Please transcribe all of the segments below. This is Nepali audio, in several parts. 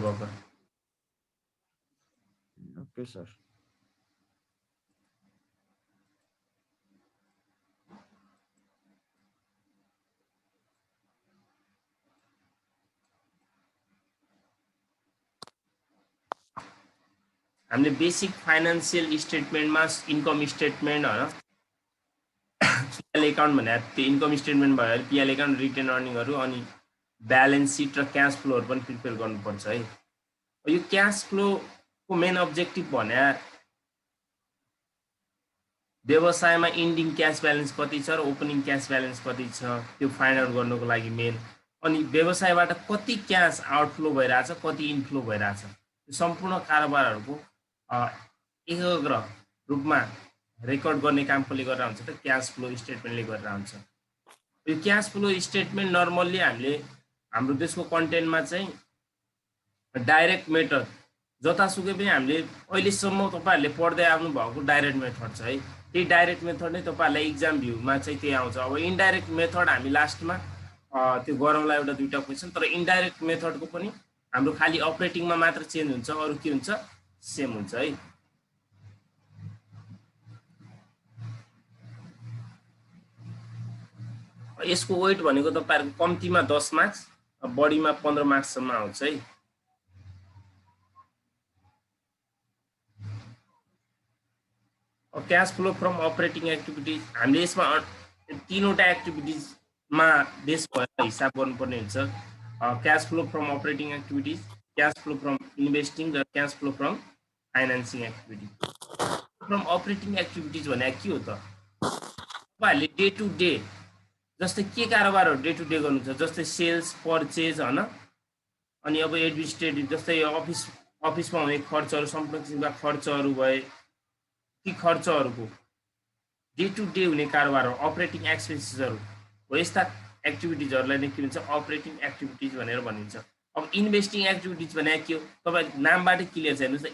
भएको ओके सर हामीले बेसिक फाइनान्शियल स्टेटमेन्टमा इन्कम स्टेटमेन्ट हैन पिएल एकाउन्ट भने त्यो इन्कम स्टेटमेन्ट भयो पिएल एकाउन्ट रिटेन अर्निङहरू अनि ब्यालेन्स सिट र क्याश फ्लोहरू पनि प्रिपेयर गर्नुपर्छ है यो क्याश फ्लोको मेन अब्जेक्टिभ भने व्यवसायमा इन्डिङ क्याश ब्यालेन्स कति छ र ओपनिङ क्याश ब्यालेन्स कति छ त्यो फाइन्ड आउट गर्नको लागि मेन अनि व्यवसायबाट कति क्याश आउटफ्लो भइरहेछ कति इनफ्लो भइरहेछ यो सम्पूर्ण कारोबारहरूको एकग्र रूपमा रेकर्ड गर्ने काम कसले गरेर हुन्छ त क्याश फ्लो स्टेटमेन्टले गरेर हुन्छ यो क्याश फ्लो स्टेटमेन्ट नर्मल्ली हामीले हाम्रो देशको कन्टेन्टमा चाहिँ डाइरेक्ट मेथड जतासुकै पनि हामीले अहिलेसम्म तपाईहरुले पढ्दै आउनु भएको डाइरेक्ट मेथड छ है त्यही डाइरेक्ट मेथड नै तपाईहरुलाई एक्जाम भ्यूमा चाहिँ त्यही आउँछ अब इन्डाइरेक्ट मेथड हामी लास्टमा त्यो गरौँला एउटा दुईटा क्वेशन तर इन्डाइरेक्ट मेथडको पनि हाम्रो खाली अपरेटिङमा मात्र चेन्ज हुन्छ अरु के हुन्छ सेम हुन्छ है यसको वेट भनेको तपाईहरुको कम्तीमा 10 मार्क्स बढीमा 15 मार्क्स सम्म आउँछ है cash flow from operating activities हामीले यसमा तीनवटा एक्टिभिटीजमा बेस भएर हिसाब गर्नुपर्ने हुन्छ cash flow from operating activities cash flow from investing र cash flow from financing activities from operating activities भने के हो त तपाईहरुले डे टु डे जस्तै के कारोबारहरु डे टु डे गर्नुहुन्छ जस्तै सेल्स पर्चेज हैन अनि अब एडमिनिस्ट्रेटिभ जस्तै अफिसमा हुने खर्चहरु सम्पूर्ण किसिमका खर्चहरु भए ती खर्चहरुको डे टु डे हुने कारोबारहरु अपरेटिङ एक्सपेन्सेसहरु हो यस्ता एक्टिभिटीजहरुलाई नै के भन्छ अपरेटिङ एक्टिभिटीज भनेर भनिन्छ अब इन्भेस्टिङ एक्टिभिटीज भने के हो तपाई नामबाटै क्लियर छ हेर्नुस् त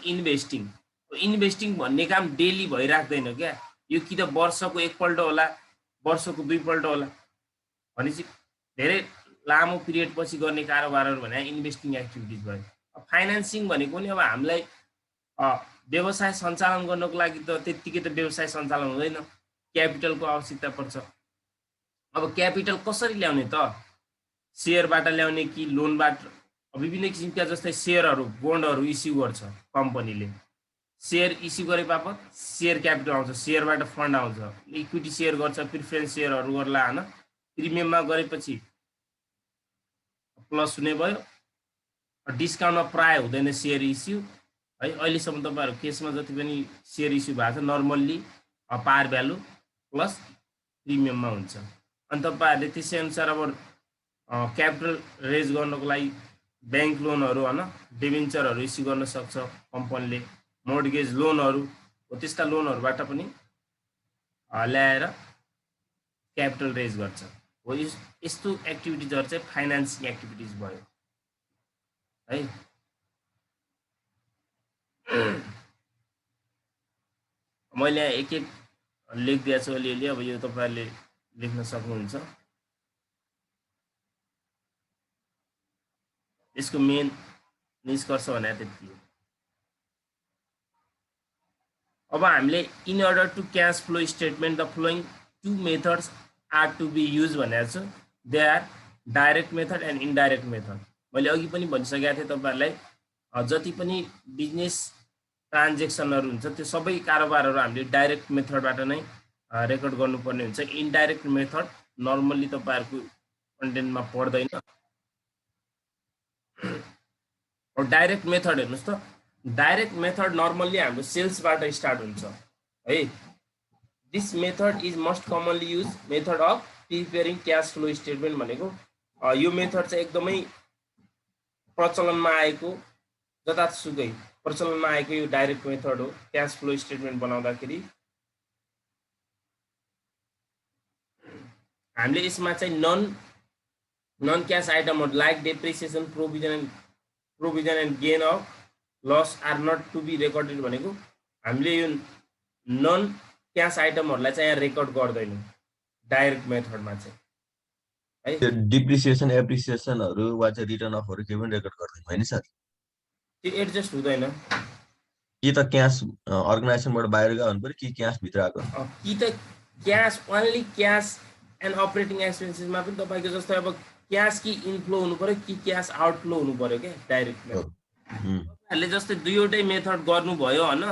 इन्भेस्टिङ भन्ने काम डेली भइराख्दैन क्या यो कि त वर्षको एकपल्ट होला वर्षको दुईपल्ट होला भनेपछि धेरै लामो पिरियड पछि गर्ने कारोबारहरु भने इन्भेस्टिङ एक्टिभिटीज भयो फाइनान्सिङ भनेको नि अब हामीलाई व्यवसाय सञ्चालन गर्नको लागि त त्यतिकै त व्यवसाय सञ्चालन हुँदैन क्यापिटलको आवश्यकता पर्छ अब क्यापिटल कसरी ल्याउने त शेयरबाट ल्याउने कि लोनबाट विभिन्न किसिमका जस्तै शेयरहरु बोन्डहरु इस्यु गर्छ कम्पनीले शेयर इस्यु गरे बापत शेयर क्यापिटल आउँछ शेयरबाट फन्ड आउँछ इक्विटी शेयर गर्छ प्रिफरेन्स शेयरहरु गर्ला हैन प्रिमियममा गरेपछि प्लस हुने भयो डिस्काउन्टमा प्राय हुँदैन शेयर इस्यु है अहिलेसम्म तपाईहरु केसमा जति पनि शेयर इस्यु भएको छ नर्मल्ली पार भ्यालु प्लस प्रिमियममा हुन्छ अनि तपाईहरुले त्यसै अनुसार अब क्यापिटल रेज गर्नको लागि बैंक लोनहरु हैन डिबेन्चरहरु इस्यु गर्न सक्छ कम्पनीले मोर्टगेज लोनहरु हो त्यस्ता लोनहरुबाट पनि ल्याएर क्यापिटल रेज गर्छ हो यस्तो एक्टिभिटीजहरु चाहिँ फाइनान्सिङ एक्टिभिटीज भयो है मैले एक एक लेखिदिएको छु अलिअलि अब यो तपाईहरुले लेख्न सक्नुहुन्छ यसको मेन निष्कर्ष भने त्यति हो अब हामीले in order to cash flow statement the following two methods are to be use भनेको छु they are direct method and indirect method मैले अघि पनि भनिसकेको थिएँ तपाईहरुलाई जति पनि बिजनेस ट्रान्जेक्सनहरु हुन्छ त्यो सबै कारोबारहरु हामीले डाइरेक्ट मेथडबाट नै रेकर्ड गर्नुपर्ने हुन्छ इनडाइरेक्ट मेथड नर्मल्ली तपाईहरुको कन्टेन्टमा पर्दैन और डाइरेक्ट मेथड हेर्नुस् त डाइरेक्ट मेथड नर्मल्ली हाम्रो सेल्सबाट स्टार्ट हुन्छ है this method is most commonly use method of preparing cash flow statement भनेको यो मेथड चाहिँ एकदमै प्रचलनमा आएको जतासुकै प्रचलनमा आएको यो डाइरेक्ट मेथड हो क्याश फ्लो स्टेटमेन्ट बनाउँदाखेरि हामीले यसमा चाहिँ नन क्याश आइटमहरु like depreciation provision and gain of loss are not to be recorded भनेको हामीले यो नन क्याश आइटमहरुलाई चाहिँ यहाँ रेकर्ड गर्दैनौं डाइरेक्ट मेथडमा चाहिँ है डिप्रिसिएसन एप्रिसिएसनहरु वा चाहिँ रिटर्न अफहरु के पनि रेकर्ड गर्दैन हैन सर त्यो एडजस्ट हुँदैन। कि त क्यास अर्गनाइजेसनबाट बाहिर गयो भने कि क्यास भित्र आएको कि त cash only cash and operating एक्सपेन्सेसमा पनि तपाईँको जस्तै अब क्यास कि इनफ्लो हुनु पर्यो कि क्यास आउटफ्लो हुनु पर्यो क्या डाइरेक्ट मेथड। तपाईँहरूले जस्तै दुईवटै मेथड गर्नुभयो होइन,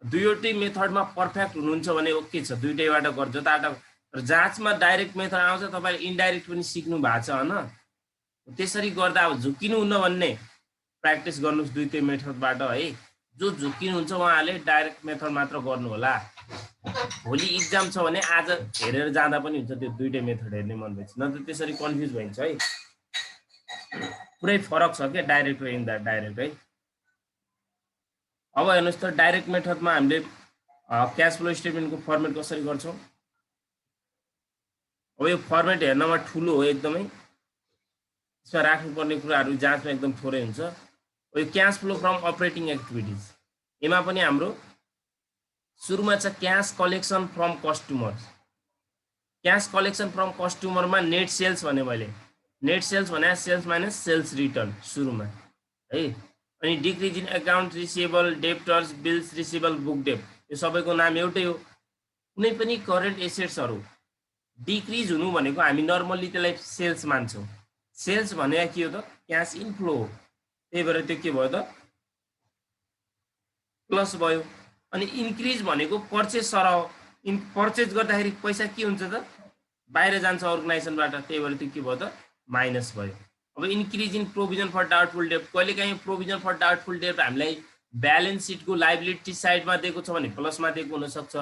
दुईवटै मेथडमा पर्फेक्ट हुनुहुन्छ भने ओके छ, दुईटैबाट गर्छ त। जाँचमा डाइरेक्ट मेथड आउँछ, तपाईँले इन्डाइरेक्ट पनि सिक्नु भएको छ होइन, त्यसरी गर्दा अब झुकिनुहुन्न भन्ने प्र्याक्टिस गर्नुहोस् दुईटै मेथडबाट है। जो झुकिनुहुन्छ उहाँहरूले डाइरेक्ट मेथड मात्र गर्नु होला। भोलि इक्जाम छ भने आज हेरेर जाँदा पनि हुन्छ त्यो दुईटै मेथड हेर्ने मन भएपछि, नत्र त्यसरी कन्फ्युज भइन्छ है। पुरै फरक छ क्या डाइरेक्ट र इनडाइरेक्ट है। अब हेर्नुहोस् त डाइरेक्ट मेथडमा हामीले क्यास फ्लो स्टेटमेन्टको फर्मेट कसरी गर्छौँ। अब यो फर्मेट हेर्नमा ठुलो हो एकदमै, यसमा राख्नुपर्ने कुराहरू जाँचमा एकदम थोरै हुन्छ। यो cash flow from operating activities, यसमा पनि हाम्रो सुरुमा छ cash collection from customers. Cash collection from कस्टमरमा नेट सेल्स भने मैले, नेट सेल्स भने सेल्स माइनस सेल्स रिटर्न सुरुमा है। अनि decrease in account receivable, debtors, bills receivable, book debt, यो सबैको नाम एउटै हो। कुनै पनि करेन्ट एसेट्सहरू डिक्रिज हुनु भनेको हामी नर्मल्ली त्यसलाई सेल्स मान्छौँ। सेल्स भने के हो त, क्यास इनफ्लो हो, त्यही भएर त्यो के भयो त प्लस भयो। अनि इन्क्रिज भनेको पर्चेज सरह, पर्चेज गर्दाखेरि पैसा के हुन्छ त बाहिर जान्छ अर्गनाइजेसनबाट, त्यही भएर त्यो के भयो त माइनस भयो। अब increase in provision for doubtful debt, कहिलेकाहीँ प्रोभिजन फर डाउटफुल डेट हामीलाई ब्यालेन्स सिटको लाइबिलिटी साइडमा दिएको छ भने प्लसमा दिएको हुनसक्छ,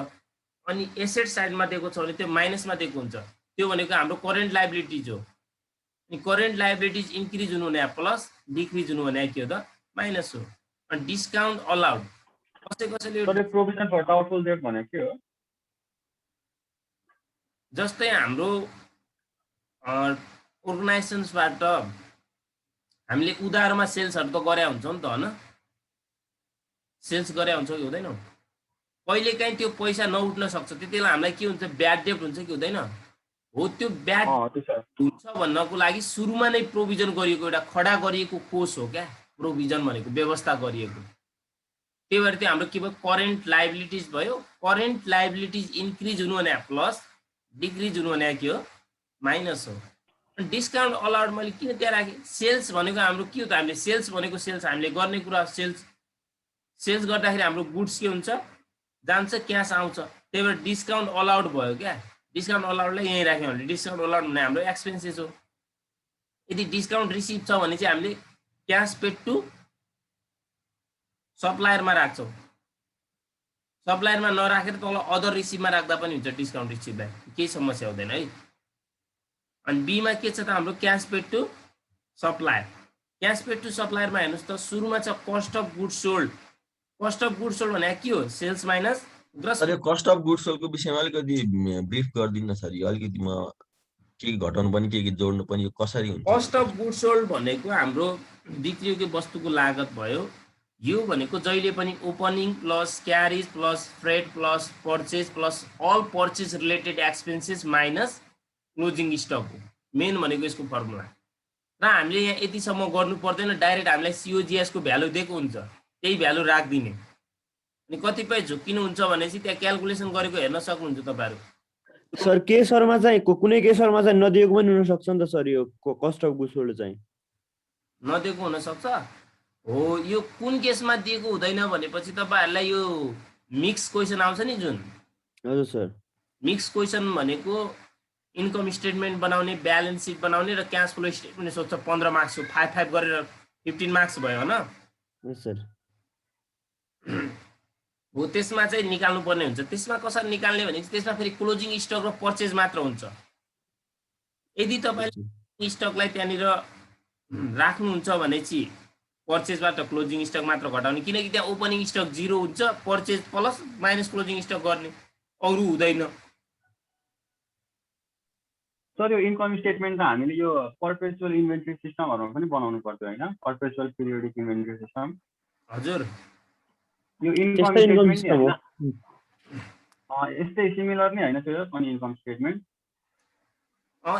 अनि एसेट साइडमा दिएको छ भने त्यो माइनसमा दिएको हुन्छ। त्यो भनेको हाम्रो करेन्ट लाइबिलिटिज हो। अनि करेन्ट लाइबिलिटिज इन्क्रिज हुनु भने प्लस, डिक्रिज हुनु भने के हो त माइनस हो। अनि डिस्काउन्ट अलाउड, कसैले प्रोभिजन फर डाउटफुल डेट भनेको के हो। जस्तै हाम्रो अर्गनाइजेसन्सबाट हामीले उधारमा सेल्सहरू त गरे हुन्छ नि त होइन, सेल्स गरे हुन्छ कि हुँदैन, कहिलेकाहीँ त्यो पैसा नउठ्न सक्छ, त्यति बेला हामीलाई के हुन्छ ब्याड डेट हुन्छ कि हुँदैन हो। त्यो ब्याड हुन्छ भन्नको लागि सुरुमा नै प्रोभिजन गरिएको एउटा खडा गरिएको कोष हो क्या प्रोभिजन भनेको, व्यवस्था गरिएको। त्यही भएर त्यो हाम्रो के भयो करेन्ट लाइबिलिटिज भयो। करेन्ट लाइबिलिटिज इन्क्रिज हुनु भने प्लस, डिक्रिज हुनु भने के हो माइनस हो। अनि डिस्काउन्ट अलाउड मैले किन त्यहाँ राखेँ, सेल्स भनेको हाम्रो के हो त, हामीले सेल्स भनेको सेल्स हामीले गर्ने कुरा, सेल्स गर्दाखेरि हाम्रो गुड्स के हुन्छ जान्छ, क्यास आउँछ, त्यही भएर डिस्काउन्ट अलाउड भयो क्या। डिस्काउन्ट अलाउडलाई यहीँ राख्यौँ भने डिस्काउन्ट अलाउड भने हाम्रो एक्सपेन्सेस हो। यदि डिस्काउन्ट रिसिभ छ भने चाहिँ हामीले क्यास पेड टु सप्लायरमा राख्छौँ, सप्लायरमा नराखेर तल अदर रिसिभमा राख्दा पनि हुन्छ डिस्काउन्ट रिसिभलाई, केही समस्या हुँदैन है। अनि बीमा के छ त हाम्रो cash paid to supplier. Cash paid to सप्लायरमा हेर्नुहोस् त सुरुमा छ cost of goods sold. Cost of goods sold भने के हो, सेल्स माइनस ग्रस। सर यो कस्ट अफ गुड्स सोल्डको विषयमा अलिकति ब्रिफ गरिदिनु सर, यो अलिकति म के घटाउनु पनि के जोड्नु पनि, यो कसरी हुन्छ। कस्ट अफ गुड्स सोल्ड भनेको हाम्रो बिक्रीयोग्य वस्तुको लागत भयो। यो भनेको जहिले पनि opening plus carriage plus freight plus purchase plus all purchase related expenses minus closing stock हो मेन भनेको यसको फर्मुला। र हामीले यहाँ यतिसम्म गर्नु पर्दैन, डाइरेक्ट हामीलाई सिओजिएसको भ्यालु दिएको हुन्छ त्यही भ्यालु राखिदिने। अनि कतिपय झुकिनुहुन्छ भनेपछि त्यहाँ क्यालकुलेसन गरेको हेर्न सक्नुहुन्छ तपाईँहरू। सर केसरमा चाहिँ कुनै केसरमा चाहिँ नदिएको पनि हुन सक्छ नि त सर, यो कस्ट अफ गुड्स सोल्ड चाहिँ नदिएको हुन सक्छ हो। यो कुन केसमा दिएको हुँदैन भनेपछि तपाईँहरूलाई यो मिक्स क्वेसन आउँछ नि जुन। हजुर सर। मिक्स क्वेसन भनेको इन्कम स्टेटमेन्ट बनाउने, ब्यालेन्स सिट बनाउने र क्यास फ्लो स्टेटमेन्ट सोध्छ 15 मार्क्स हो, 5 गरेर 15 मार्क्स भयो होइन सर। हो त्यसमा चाहिँ निकाल्नु पर्ने हुन्छ। त्यसमा कसरी निकाल्ने भने त्यसमा फेरि क्लोजिङ स्टक र पर्चेज मात्र हुन्छ। यदि तपाईँले स्टकलाई त्यहाँनिर राख्नुहुन्छ भने चाहिँ पर्चेजबाट क्लोजिङ स्टक मात्र घटाउने, किनकि त्यहाँ ओपनिङ स्टक 0 हुन्छ, purchase plus minus closing stock गर्ने, अरू हुँदैन। सर यो इन्कम स्टेटमेन्ट त हामीले यो पर्पेचुअल इन्भेन्ट्री सिस्टमहरुमा पनि बनाउनु पर्छ हैन, पर्पेचुअल पिरियोडिक इन्भेन्ट्री सिस्टम। हजुर यो इन्कम स्टेटमेन्ट हैन, यस्तै सिमिलर नै हैन त्यो पनि इन्कम स्टेटमेन्ट।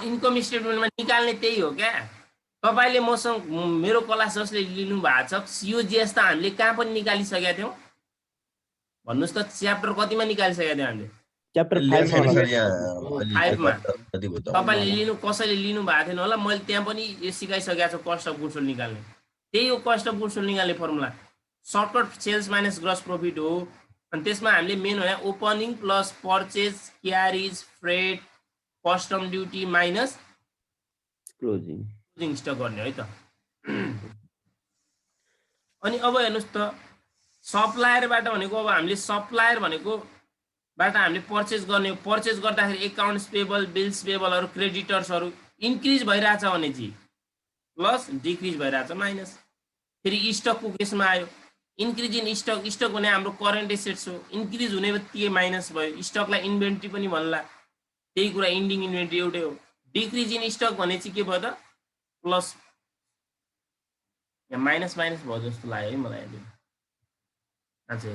इन्कम स्टेटमेन्टमा निकाल्ने त्यही हो क्या, तपाईले मसँग मेरो क्लास जसले लिनु भएको छ COGS त हामीले कहाँ पनि निकालिसकेका थियौँ भन्नुस् त च्याप्टर कतिमा निकालिसकेका थियौँ हामीले च्याप्टर 5 लेख्छ मा नि होला सर यहाँ अलि 5 मा कति भयो त तपाईले लिनु कसैले लिनु भएको थिएन होला मैले त्यहाँ पनि यो सिकाइसकेको छु कस्ट अफ गुड्स सोल्ड निकाल्ने त्यही हो कस्ट अफ गुड्स सोल्ड निकाल्ने formula shortcut sales minus gross profit हो अनि त्यसमा हामीले मेन हो opening plus purchase carriage freight custom duty minus closing closing stock गर्ने है त अनि अब हेर्नुस् त सप्लायरबाट भनेको अब हामीले सप्लायर भनेको बाट हामीले पर्चेज गर्ने पर्चेज गर्दाखेरि एकाउन्ट्स पेबल बिल्स पेबलहरु क्रेडिटर्सहरु इन्क्रिज भइराछ भने चाहिँ प्लस डिक्रिज भइराछ माइनस फेरि स्टकको केसमा आयो इन्क्रिज इन स्टक स्टक भने हाम्रो करेन्ट एसेट्स हो इन्क्रिज हुने बित्तिकै माइनस भयो स्टकलाई इन्भेन्ट्री पनि भन्ला त्यही कुरा इन्डिङ इन्भेन्ट्री एउटै हो डिक्रिज इन स्टक भने चाहिँ के भयो त प्लस यहाँ माइनस माइनस भयो जस्तो लाग्यो है मलाई अझै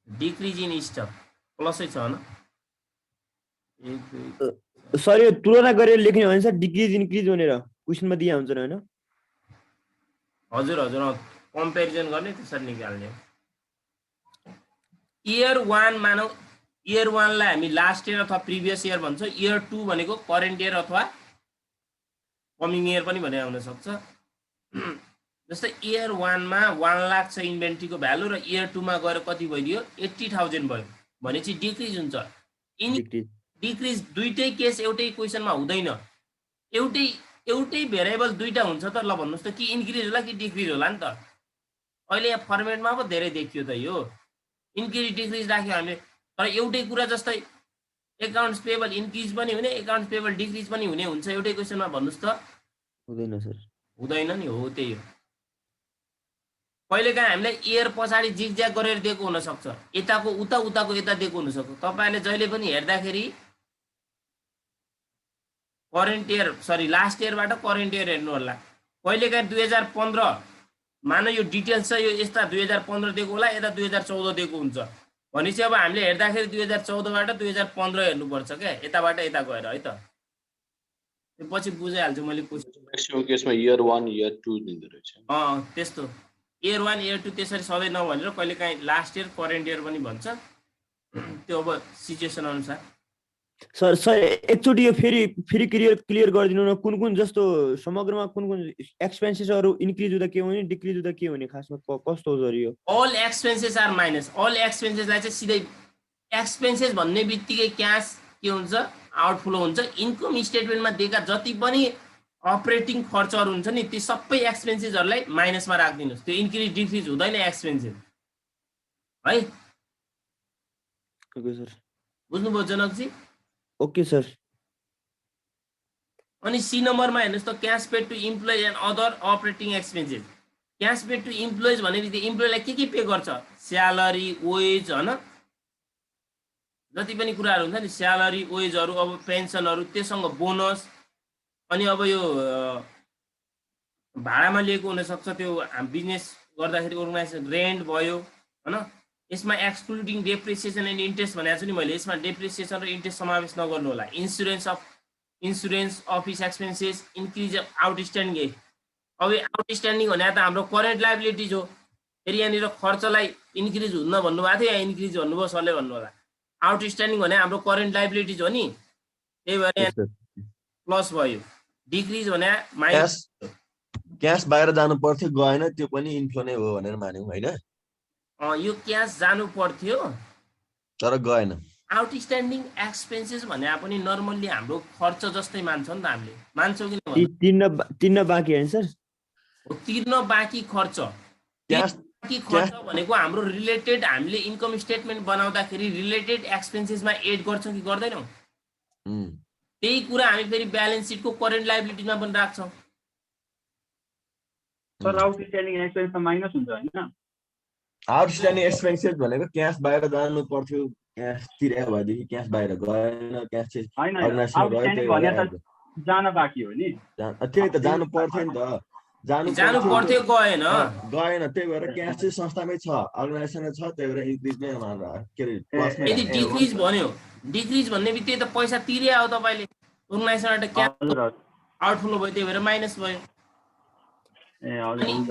डिक्रिज इन स्टक प्लसै छ हैन सर यो तुलना गरेर लेख्ने हो भने सर डिक्रिज इन्क्रिज भनेर क्वेशनमा दिया हुन्छ हैन हजुर हजुर कम्पेरिजन गर्ने त्यसरी निकाल्ने इयर 1 मानौ इयर 1 लाई हामी लास्ट इयर अथवा प्रिभियस इयर भन्छ इयर 2 भनेको करेन्ट इयर अथवा कमिङ इयर पनि भने आउन सक्छ जस्तै इयर 1 मा 1 लाख छ इन्भेन्ट्रीको भ्यालु र इयर 2 मा गएर कति भइदियो 80,000 भयो भने चाहिँ डिक्रिज हुन्छ डिक्रिज दुईटै केस एउटै क्वेशनमा हुँदैन एउटै भेरिएबल दुईटा हुन्छ त ल भन्नुस् त कि इन्क्रिज होला कि डिक्रिज होला नि त अहिले यहाँ फर्मेटमा पो धेरै देखियो त यो इन्क्रिज डिक्रिज राख्यो हामीले तर एउटै कुरा जस्तै एकाउन्ट्स पेबल इन्क्रिज पनि हुने एकाउन्ट्स पेबल डिक्रिज पनि हुने हुन्छ एउटै क्वेशनमा भन्नुस् त हुँदैन सर हुँदैन नि हो त्यही हो कहिलेकाहीँ हामीलाई इयर पछाडि जिगज्याग गरेर दिएको हुन सक्छ यताको उता उताको यता दिएको हुन सक्छ तपाईले जहिले पनि हेर्दाखेरि करेन्ट इयर सरी लास्ट इयरबाट करेन्ट इयर हेर्नु होला कहिलेकाहीँ 2015 मानौ यो डिटेल्स छ यो यस्ता 2015 दिएको होला यता 2014 दिएको हुन्छ भनेपछि अब हामीले हेर्दाखेरि 2014 बाट 2015 हेर्नुपर्छ क्या यताबाट यता गएर है त पछि बुझाइहाल्छु मैले म्याक्सिमम केसमा इयर 1 इयर 2 दिँदो रहेछ त्यस्तो इयर 1 इयर 2 त्यसरी सधैँ नभनेर कहिलेकाहीँ लास्ट इयर करेन्ट इयर पनि भन्छ त्यो अब सिचुएसन अनुसार सर सर एकचोटि यो फेरि क्लियर गरिदिनु न कुन जस्तो समग्रमा कुन एक्सपेन्सेसहरु इन्क्रिज हुँदा के हुने डिक्रिज हुँदा के हुने खासमा कस्तो हो सर यो all expenses are minus all एक्सपेन्सेसलाई चाहिँ सिधै एक्सपेन्सेस भन्ने बित्तिकै क्याश के हुन्छ आउटफ्लो हुन्छ इन्कम स्टेटमेन्टमा दिएका जति पनि अपरेटिङ खर्चहरु हुन्छ नि ती सबै एक्सपेन्सेसहरुलाई माइनसमा राख्दिनुस् त्यो इन्क्रिज डिक्रिज हुँदैन एक्सपेन्सेस है ओके सर बुझ्नुभयो जनकजी ओके सर अनि सी नम्बरमा हेर्नुस् त cash paid to employee and other operating expenses cash paid to employees भनेपछि इम्प्लोइलाई के पे गर्छ स्यालेरी वेज हैन जति पनि कुराहरु हुन्छ नि स्यालेरी वेजहरु अब पेन्सनहरु त्यससँग बोनस अनि अब यो भाडामा लिएको हुन सक्छ त्यो बिजनेस गर्दाखेरि अर्गनाइजेसन रेन्ट भयो हैन यसमा एक्सक्लुडिङ डेप्रिसिएसन एन्ड इन्ट्रेस्ट भनेको छु नि मैले यसमा डेप्रिसिएसन र इन्ट्रेस्ट समावेश नगर्नु होला insurance office expenses increase outstanding अब आउटस्ट्यान्डिङ भने त हाम्रो करेन्ट लायबिलिटिज हो फेरि यहाँनिर खर्चलाई इन्क्रिज हुन्न भन्नुभएको थियो या इन्क्रिज भन्नुभयो सरले भन्नु होला आउटस्ट्यान्डिङ भने हाम्रो करेन्ट लायबिलिटिज हो नि त्यही भएर प्लस भयो डिक्रिज भने माइनस क्याश बाहिर जानु पर्थ्यो गएन त्यो पनि इन्फ्लो नै हो भनेर मान्यौ हैन यो क्याश जानु पर्थ्यो तर गएन आउटस्ट्यान्डिङ एक्सपेन्सेस भने पनि नर्मल्ली हाम्रो खर्च जस्तै मान्छ नि त हामीले मान्छौँ कि तिर्न बाँकी हैन सर तिर्न बाँकी खर्च बाँकी खर्च भनेको हाम्रो रिलेटेड हामीले इन्कम स्टेटमेन्ट बनाउँदाखेरि रिलेटेड एक्सपेन्सेसमा एड गर्छौँ कि गर्दैनौँ त्यही कुरा हामी फेरि ब्यालेन्स सिटको करेन्ट लायबिलिटीमा पनि राख्छौँ सर आउटस्ट्यान्डिङ एक्सपेन्समा माइनस हुन्छ हैन आउटस्ट्यान्डिङ एक्सपेन्सेस भनेको क्याश बाहिर जानु पर्थ्यो क्याश तिर्या भएदेखि क्याश बाहिर गएन क्याश चाहिँ आउटस्ट्यान्डिङ भने त जान बाँकी हो नि त्यही त जानु पर्थ्यो नि त जानु पर्थ्यो गएन त्यही भएर क्याश चाहिँ संस्थामै छ अर्गनाइजेसनमा छ त्यही भएर इन्क्रिजमै मानेर के रे प्लसमै यदि डिक्रिज भन्यो डिक्रिज भन्ने बित्तिकै त पैसा तिर्या हो तपाईले अर्गनाइजेसनबाट क्याश आउटफ्लो भयो त्यही भएर माइनस भयो। ए हजुर हुन्छ।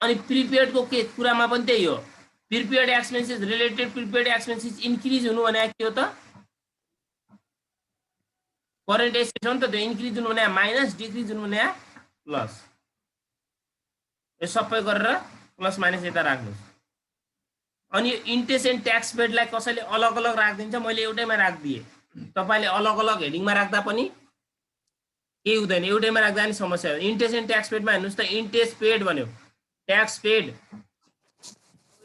अनि प्रिपेयर्डको के कुरामा पनि त्यही हो, prepared expenses related prepared expenses increase हुनु भने के हो त करेन्ट एसेट हो नि त, त्यो इन्क्रिज हुनु भने माइनस, डिक्रिज हुनु भने प्लस। यो सबै गरेर प्लस माइनस यता राख्नुहोस्। अनि यो इन्ट्रेस्ट एन्ड ट्याक्स पेडलाई कसैले अलग अलग राखिदिन्छ, मैले एउटैमा राखिदिएँ। तपाईँले अलग अलग हेडिङमा राख्दा पनि केही हुँदैन, एउटैमा राख्दा नि समस्या हो। इन्ट्रेस्ट एन्ड ट्याक्स पेडमा हेर्नुहोस् त, इन्ट्रेस्ट पेड भन्यो, ट्याक्स पेड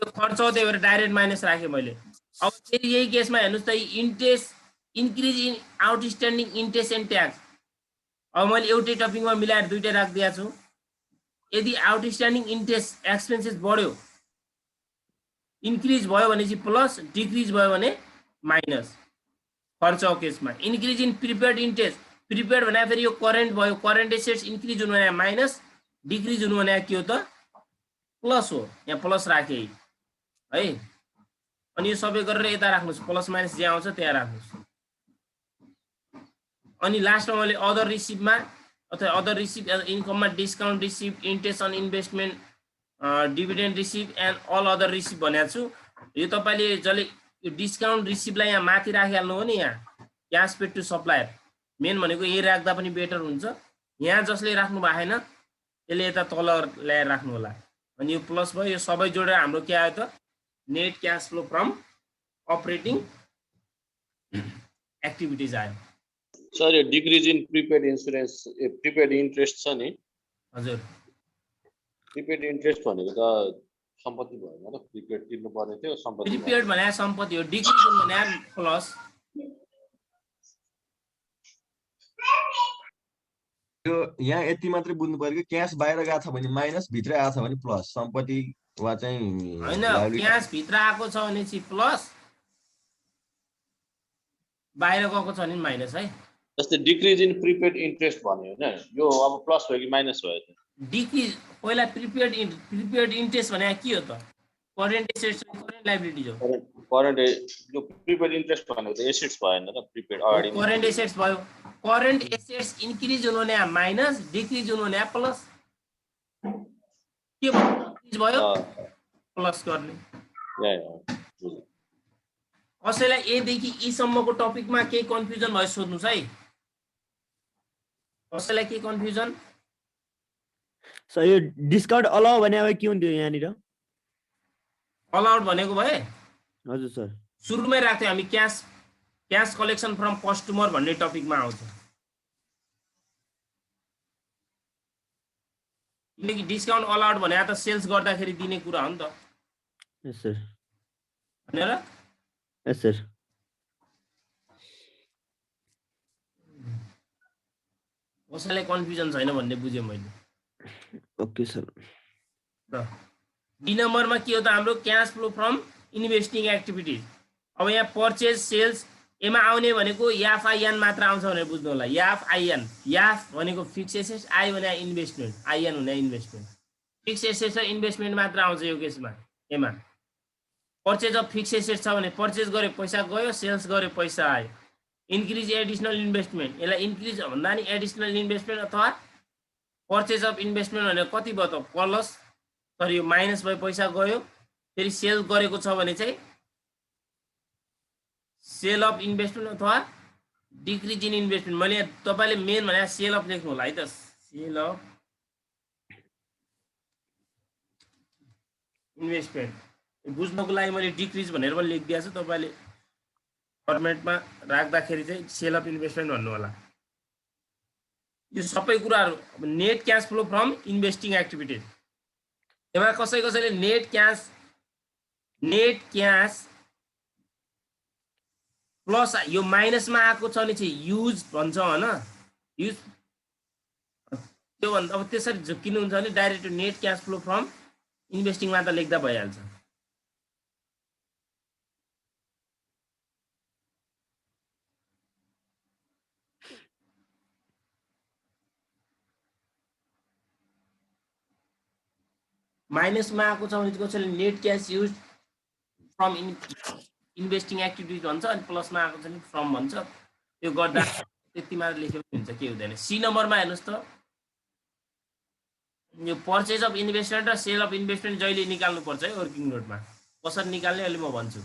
खर्च हो, त्यही भएर डाइरेक्ट माइनस राखेँ मैले। अब फेरि यही केसमा हेर्नुहोस् त, interest increase in outstanding interest and tax, अब मैले एउटै टपिकमा मिलाएर दुईटै राखिदिएको छु। यदि आउटस्ट्यान्डिङ इन्ट्रेस्ट एक्सपेन्सेस बढ्यो, इन्क्रिज भयो भने चाहिँ प्लस, डिक्रिज भयो भने माइनस खर्चको केसमा। Increase in prepared interest, prepared भने फेरि यो करेन्ट भयो, करेन्ट एसेट्स इन्क्रिज हुनु भने माइनस, डिक्रिज हुनु भने के हो त प्लस हो, यहाँ प्लस राखेँ है। अनि यो सबै गरेर यता राख्नुहोस्, प्लस माइनस जे आउँछ त्यहाँ राख्नुहोस्। अनि लास्टमा मैले अदर रिसिभमा अथवा अदर रिसिभ इन्कममा discount receive, interest on investment, dividend receive and all other receive भनेको छु। यो तपाईँले जसले यो डिस्काउन्ट रिसिभलाई यहाँ माथि राखिहाल्नु हो नि, यहाँ cash paid to supplier, main भनेको यही राख्दा पनि बेटर हुन्छ। यहाँ जसले राख्नु भएको छैन त्यसले यता तल ल्याएर राख्नु होला। अनि यो प्लस भयो, यो सबै जोडेर हाम्रो के आयो त net cash flow from operating activities आयो। सर यो decrease in prepaid insurance prepaid interest छ नि, हजुर प्रिपेड इन्ट्रेस्ट भनेको त सम्पत्ति भएन त, प्रिपेड तिर्नु पर्ने थियो सम्पत्ति। प्रिपेड भने सम्पत्ति हो, डिक्रिज भने प्लस। यो यहाँ यति मात्रै बुझ्नु पर्यो कि क्यास बाहिर गएको छ भने माइनस, भित्र आएको छ भने प्लस। सम्पत्ति वा चाहिँ होइन, क्यास भित्र आएको छ भने चाहिँ प्लस, बाहिर गएको छ भने माइनस है। जस्तै डिक्रिज इन प्रिपेड इन्ट्रेस्ट भन्यो होइन, यो अब प्लस भयो कि माइनस भयो त? डिक्रिज पहिला प्रिपेयर्ड इन्ट्रेस्ट भने के हो त करेन्ट एसेट्स करेन्ट लायबिलिटीज हो। करेन्ट यो प्रिपेड इन्ट्रेस्ट भनेको त एसेट्स भएन र, प्रिपेड अगाडि करेन्ट एसेट्स भयो। करेन्ट एसेट्स इन्क्रिज हुनु भने माइनस, डिक्रिज हुनु भने प्लस। के भयो प्लस गर्ने। कसैलाई एदेखि ईसम्मको टपिकमा केही कन्फ्युजन भयो सोध्नुहोस् है। कसैलाई के कन्फ्युजन? सर यो डिस्काउन्ट अलाउ भने अब के हुन्थ्यो यहाँनिर? अलाउड भनेको भए हजुर सर, सुरुमै राख्थ्यौँ हामी क्यास कलेक्सन फ्रम कस्टमर भन्ने टपिकमा आउँछ। किनकि डिस्काउन्ट अलाउड भने त सेल्स गर्दाखेरि दिने कुरा हो नि त। यस सर, भनेर यस सर। कसैलाई कन्फ्युजन छैन भन्ने बुझेँ मैले। Okay sir. र डी नम्बरमा के हो त हाम्रो cash flow from investing activities. अब यहाँ पर्चेज सेल्स एमा आउने भनेको याफ आइएन मात्र आउँछ भनेर बुझ्नु होला। याफ आइएन, याफ भनेको फिक्स एसेट्स, आई भने इन्भेस्टमेन्ट, आइएन हुने इन्भेस्टमेन्ट। फिक्स एसेट्स र इन्भेस्टमेन्ट मात्र आउँछ यो केसमा। एमा पर्चेज अफ फिक्स एसेट्स छ भने पर्चेज गरे पैसा गयो, सेल्स गरे पैसा आयो। इन्क्रिज एडिसनल इन्भेस्टमेन्ट, यसलाई इन्क्रिज भन्दा नि एडिसनल इन्भेस्टमेन्ट अथवा पर्चेज अफ इन्भेस्टमेन्ट भनेर कति भयो त प्लस, सरी यो माइनस भयो, पैसा गयो। फेरि सेल गरेको छ भने चाहिँ सेल अफ इन्भेस्टमेन्ट अथवा डिक्रिज इन इन्भेस्टमेन्ट। मैले तपाईँले मेन भने सेल अफ लेख्नु होला है त, सेल अफ इन्भेस्टमेन्ट। बुझ्नको लागि मैले डिक्रिज भनेर पनि लेखिदिएको छु, तपाईँले फर्मेटमा राख्दाखेरि चाहिँ सेल अफ इन्भेस्टमेन्ट भन्नु होला। यो सबै कुराहरू net cash flow from investing activities. एमा कसैले नेट क्यास प्लस यो माइनसमा आएको छ भने चाहिँ युज भन्छ होइन, युज त्यो भन्दा अब त्यसरी झुक्किनुहुन्छ भने direct net cash flow from इन्भेस्टिङमा त लेख्दा भइहाल्छ। माइनसमा आएको छ भने कसैले net cash use from investing activities भन्छ, अनि प्लसमा आएको छ भने फ्रम भन्छ। त्यो गर्दा त्यति मात्र लेख्यो भने हुन्छ, के हुँदैन। सी नम्बरमा हेर्नुहोस् त, यो पर्चेज अफ इन्भेस्टमेन्ट र सेल अफ इन्भेस्टमेन्ट जहिले निकाल्नुपर्छ है वर्किङ नोटमा। कसरी निकाल्ने अहिले म भन्छु।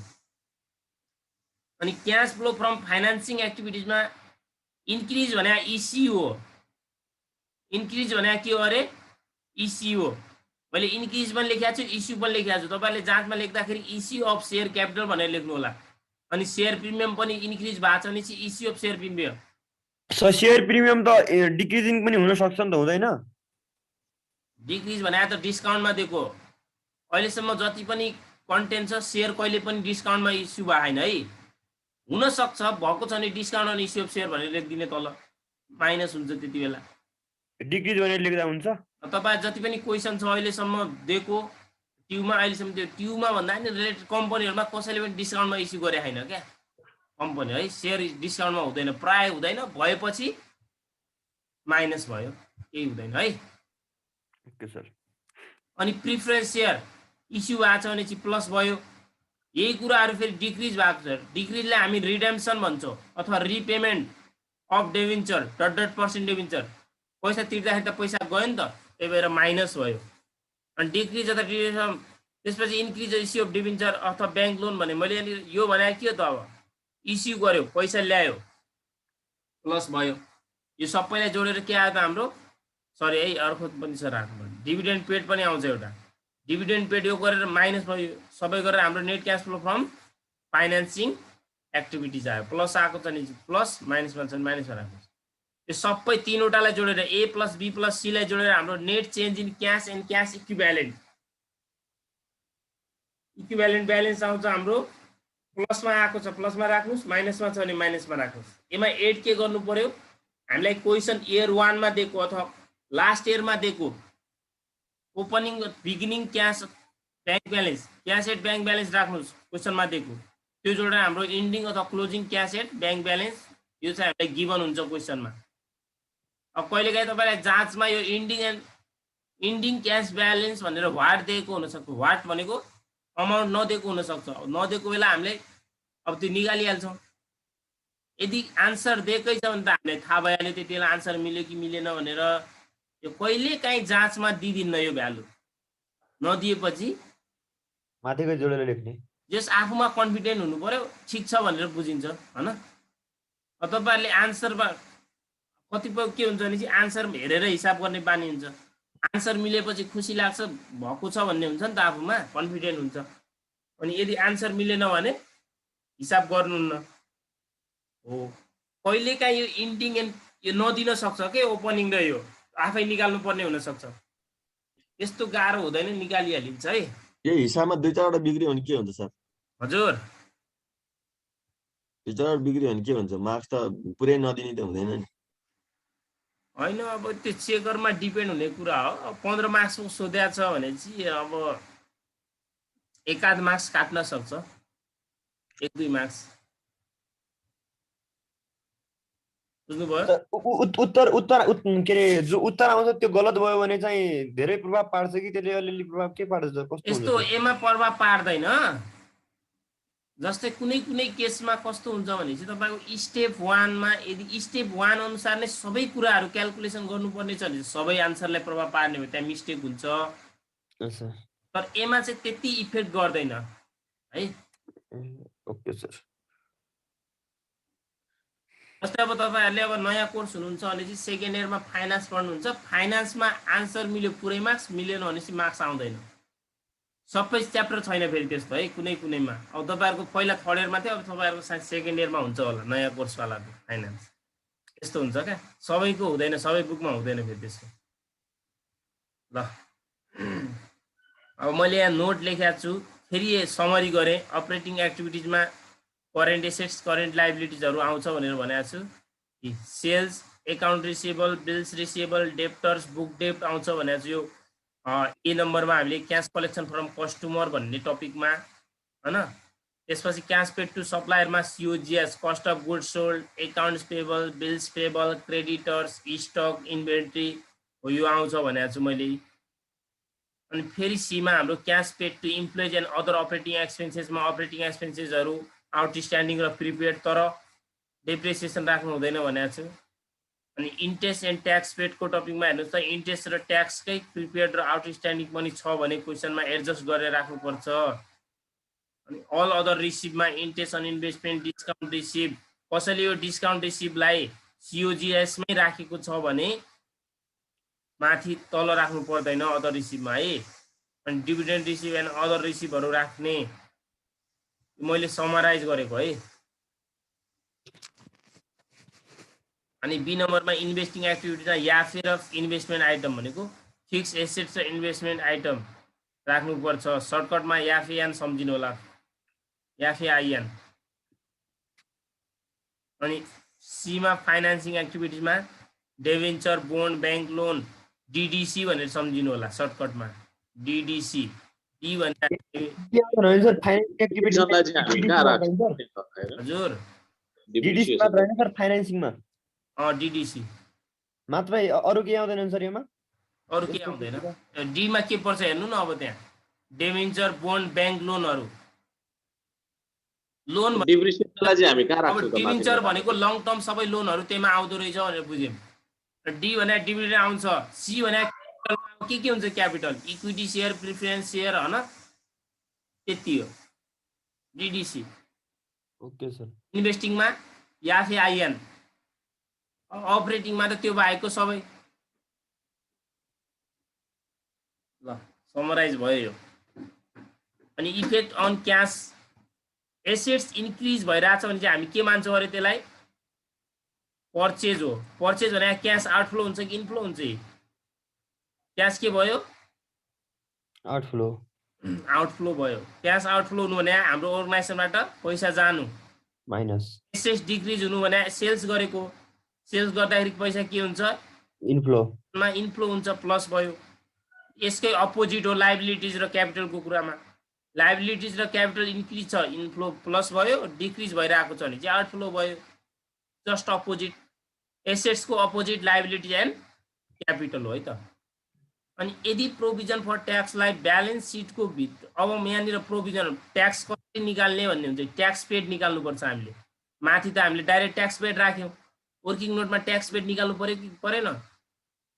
अनि क्यास फ्लो फ्रम फाइनेन्सिङ एक्टिभिटिजमा इन्क्रिज भने इसी हो, इन्क्रिज भने के हो अरे इसी हो। मैले इन्क्रिज पनि लेखेको छु, इस्यु पनि लेखेको छु। तपाईँले जाँचमा लेख्दाखेरि इस्यु अफ सेयर क्यापिटल भनेर लेख्नु होला। अनि सेयर प्रिमियम पनि इन्क्रिज भएको छ भने चाहिँ issue of share premium. Share premium त डिक्रिजिङ पनि हुन सक्छ नि त, हुँदैन? डिक्रिज भने त डिस्काउन्टमा दिएको। अहिलेसम्म जति पनि कन्टेन्ट छ सेयर कहिले पनि डिस्काउन्टमा इस्यु भएको छैन है। हुनसक्छ भएको छ भने डिस्काउन्ट अनि इस्यु अफ सेयर भनेर लेखिदिने, तल माइनस हुन्छ त्यति बेला। डिक्रिज भनेर लेख्दा हुन्छ? तपाईँ जति पनि क्वेसन छ अहिलेसम्म दिएको ट्युमा, अहिलेसम्म त्यो ट्युमा भन्दा नि रिलेटेड कम्पनीहरूमा कसैले पनि डिस्काउन्टमा इस्यु गरे छैन क्या कम्पनी है। सेयर डिस्काउन्टमा हुँदैन, प्राय हुँदैन, भएपछि माइनस भयो, केही हुँदैन है। Okay sir. अनि प्रिफरेन्स सेयर इस्यु भएको छ भने चाहिँ प्लस भयो। यही कुराहरू फेरि डिक्रिज भएको छ। डिक्रिजलाई हामी रिडेम्सन भन्छौँ अथवा रिपेमेन्ट अफ डेभिन्चर %% डेभिन्चर। पैसा तिर्दाखेरि त पैसा गयो नि त, त्यही भएर माइनस भयो। अनि डिक्रिज अथवा डिभिजन, त्यसपछि इन्क्रिज इस्यु अफ डिभिन्चर अथवा ब्याङ्क लोन भने मैले यो भने के हो त, अब इस्यु गर्यो, पैसा ल्यायो, प्लस भयो। यो सबैलाई जोडेर के आयो त हाम्रो, सरी है अर्को पनि छ राख्नु, डिभिडेन्ड पेड पनि आउँछ एउटा। डिभिडेन्ड पेड यो गरेर माइनस भयो, सबै गरेर हाम्रो net cash flow from financing activities आयो। प्लस आएको छ नि प्लस, माइनसमा छ माइनसमा राख्नु। यो सबै तीनवटालाई जोडेर ए प्लस बी प्लस सीलाई जोडेर हाम्रो net change in cash and cash equivalent balance आउँछ हाम्रो। प्लसमा आएको छ प्लसमा राख्नुहोस्, माइनसमा छ भने माइनसमा राख्नुहोस्। यसमा एड के गर्नु पर्यो, हामीलाई क्वेसन इयर 1 मा दिएको अथवा लास्ट इयरमा दिएको opening beginning cash bank balance, cash at bank balance राख्नुहोस् क्वेसनमा दिएको, त्यो जोडेर हाम्रो इन्डिङ अथवा closing cash at bank balance यो चाहिँ हामीलाई गिभन हुन्छ क्वेसनमा। अब कहिलेकाहीँ तपाईँलाई जाँचमा यो इन्डिङ क्यास ब्यालेन्स भनेर वाट दिएको हुनसक्छ, वाट भनेको अमाउन्ट नदिएको हुनसक्छ। नदिएको बेला हामीले अब त्यो निकालिहाल्छौँ। यदि आन्सर दिएकै छ भने त हामीलाई थाहा भइहाल्यो त्यति बेला आन्सर मिल्यो कि मिलेन भनेर। यो कहिलेकाहीँ जाँचमा दिँदिन्न यो भ्यालु, नदिएपछि माथिकै जोडेर लेख्ने। जस आफूमा कन्फिडेन्ट हुनु पर्यो, ठिक छ भनेर बुझिन्छ होइन। तपाईँहरूले आन्सरमा कतिपय के हुन्छ भने चाहिँ आन्सर हेरेर हिसाब गर्ने बानी हुन्छ। आन्सर मिलेपछि खुसी लाग्छ, भएको छ भन्ने हुन्छ नि त, आफूमा कन्फिडेन्ट हुन्छ। अनि यदि आन्सर मिलेन भने हिसाब गर्नुहुन्न हो। कहिलेकाहीँ यो इन्डिङ एन्ड यो नदिन सक्छ के ओपनिङ र यो आफै निकाल्नु पर्ने हुनसक्छ। यस्तो गाह्रो हुँदैन, निकालिहालिन्छ है। यही हिसाबमा 2-4वटा बिग्रियो भने के हुन्छ सर? हजुर 2-4वटा बिग्रियो भने के हुन्छ? मार्क्स त पुरै नदिने त हुँदैन नि। होइन, अब त्यो चेकरमा डिपेन्ड हुने कुरा हो। अब 15 मार्क्सको सोध्या छ भने चाहिँ अब 1-8 मार्क्स काट्न सक्छ, 1-2 मार्क्स। बुझ्नुभयो? उत्तर के अरे जो उत्तर आउँछ त्यो गलत भयो भने चाहिँ धेरै प्रभाव पार्छ कि त्यसले अलिअलि प्रभाव के पार्छ? कस्तो यस्तो एमा प्रभाव पार्दैन। जस्तै कुनै कुनै केसमा कस्तो हुन्छ भने चाहिँ तपाईँको स्टेप 1 मा यदि स्टेप 1 अनुसार नै सबै कुराहरू क्यालकुलेसन गर्नुपर्ने छ भने सबै आन्सरलाई प्रभाव पार्ने हो, त्यहाँ मिस्टेक हुन्छ। तर एमा चाहिँ त्यति इफेक्ट गर्दैन है। Okay sir. जस्तै अब तपाईँहरूले अब नयाँ कोर्स हुनुहुन्छ भने चाहिँ सेकेन्ड इयरमा फाइनेन्स पढ्नुहुन्छ। फाइनेन्समा आन्सर मिल्यो पुरै मार्क्स, मिलेन भने चाहिँ मार्क्स आउँदैन। सबै च्याप्टर छैन फेरि त्यस्तो है, कुनै कुनैमा। अब तपाईँहरूको पहिला थर्ड इयरमा थियो, अब तपाईँहरूको सायद सेकेन्ड इयरमा हुन्छ होला नयाँ कोर्सवाला फाइनेन्स। यस्तो हुन्छ क्या, सबैको हुँदैन, सबै बुकमा हुँदैन फेरि त्यस्तो। ल अब मैले यहाँ नोट लेखेको छु, फेरि समरी गरेँ। अपरेटिङ एक्टिभिटिजमा करेन्ट एसेट्स करेन्ट लाइबिलिटिजहरू आउँछ भनेर भनेको छु कि sales, account receivable, bills receivable, debtors, book डेप्ट आउँछ भनेको छु। यो ए नम्बरमा हामीले क्यास कलेक्सन फ्रम कस्टमर भन्ने टपिकमा होइन। त्यसपछि क्यास पेड टु सप्लायरमा COGS, cost of goods sold, accounts payable, bills payable, creditors, stock, inventory हो, यो आउँछ भनेको छु मैले। अनि फेरि सीमा हाम्रो cash paid to employees and other operating एक्सपेन्सेसमा अपरेटिङ एक्सपेन्सेसहरू आउटस्ट्यान्डिङ र प्रिपेड, तर डेप्रिसिएसन राख्नु हुँदैन भनेको छु। अनि इन्ट्रेस्ट एन्ड ट्याक्स पेडको टपिकमा हेर्नुहोस् त, इन्ट्रेस्ट र ट्याक्सकै प्रिपेयर्ड र आउटस्ट्यान्डिङ पनि छ भने क्वेसनमा एडजस्ट गरेर राख्नुपर्छ। अनि अल अदर रिसिभमा interest on investment discount receive, कसैले यो डिस्काउन्ट रिसिभलाई सिओजिएसमै राखेको छ भने माथि तल राख्नु पर्दैन अदर रिसिभमा है। अनि डिभिडेन्ड रिसिभ एन्ड अदर रिसिभहरू राख्ने मैले समराइज गरेको है। अनि बी नम्बरमा इन्भेस्टिङ एक्टिभिटीमा याफे र इन्भेस्टमेन्ट आइटम भनेको फिक्स एसेट्स र इन्भेस्टमेन्ट आइटम राख्नुपर्छ। सर्टकटमा याफे सम्झिनु होला, याफे आइएन। अनि सीमा फाइनान्सिङ एक्टिभिटीमा debenture, bond, bank loan, DDC भनेर सम्झिनु होला सर्टकटमा, डिडिसी। डी भन्दा सर फाइनान्सिङ एक्टिभिटी लाई चाहिँ हामी कहाँ राख्छौँ हजुर डिडिसी मात्र हैन सर, फाइनान्सिङमा डिडिसी मात्रै, अरु के आउँदैन सर यसमा? अरु के आउँदैन। डी मा के पर्छ हेर्नु न, अब त्यहाँ डेभेन्चर, बोन्ड, ब्याङ्क लोनहरु। लोन डिप्रिसिएसनलाई चाहिँ हामी कहाँ अब राख्छौँ त? डिभेन्चर भनेको लङ टर्म सबै लोनहरु त्यहीमा आउँदो रहेछ भनेर बुझ्यौं। डी भने डिभिडेन्ड आउँछ, सी भने के हुन्छ capital, equity share, preference share हैन, त्यति हो डिडिसी। Okay sir. इन्भेस्टिङमा याफे आइएन, अपरेटिङमा त त्यो बाहेकको सबै। ल समराइज भयो यो। अनि effect on cash, assets increase भइराछ भने चाहिँ हामी के मान्छौँ अरे त्यसलाई? पर्चेज हो। पर्चेज भने क्याश आउटफ्लो हुन्छ कि इनफ्लो हुन्छ? क्याश के भयो? आउटफ्लो। आउटफ्लो भयो। क्याश आउटफ्लो हुनु भने हाम्रो अर्गनाइजेसनबाट पैसा जानु, माइनस। एसेट्स डिक्रिज हुनु भने सेल्स गरेको, सेल्स गर्दाखेरि पैसा के हुन्छ? इनफ्लो मा इनफ्लो हुन्छ, प्लस भयो। यसकै अपोजिट हो लायबिलिटीज र क्यापिटलको कुरामा। लायबिलिटीज र क्यापिटल इन्क्रिज छ, इनफ्लो प्लस भयो, डिक्रिज भइरहेको छ भने चाहिँ आउटफ्लो भयो। जस्ट अपोजिट, एसेट्सको अपोजिट लायबिलिटी एन्ड क्यापिटल हो है त। अनि यदि प्रोभिजन फर ट्याक्सलाई ब्यालेन्स सिटको भित्र, अब यहाँनिर प्रोभिजन ट्याक्स कसरी निकाल्ने भन्ने हुन्छ, ट्याक्स पेड निकाल्नुपर्छ हामीले। माथि त हामीले डाइरेक्ट ट्याक्स पेड राख्यौँ, वर्किङ नोटमा ट्याक्स पेड निकाल्नु पर्यो कि परेन?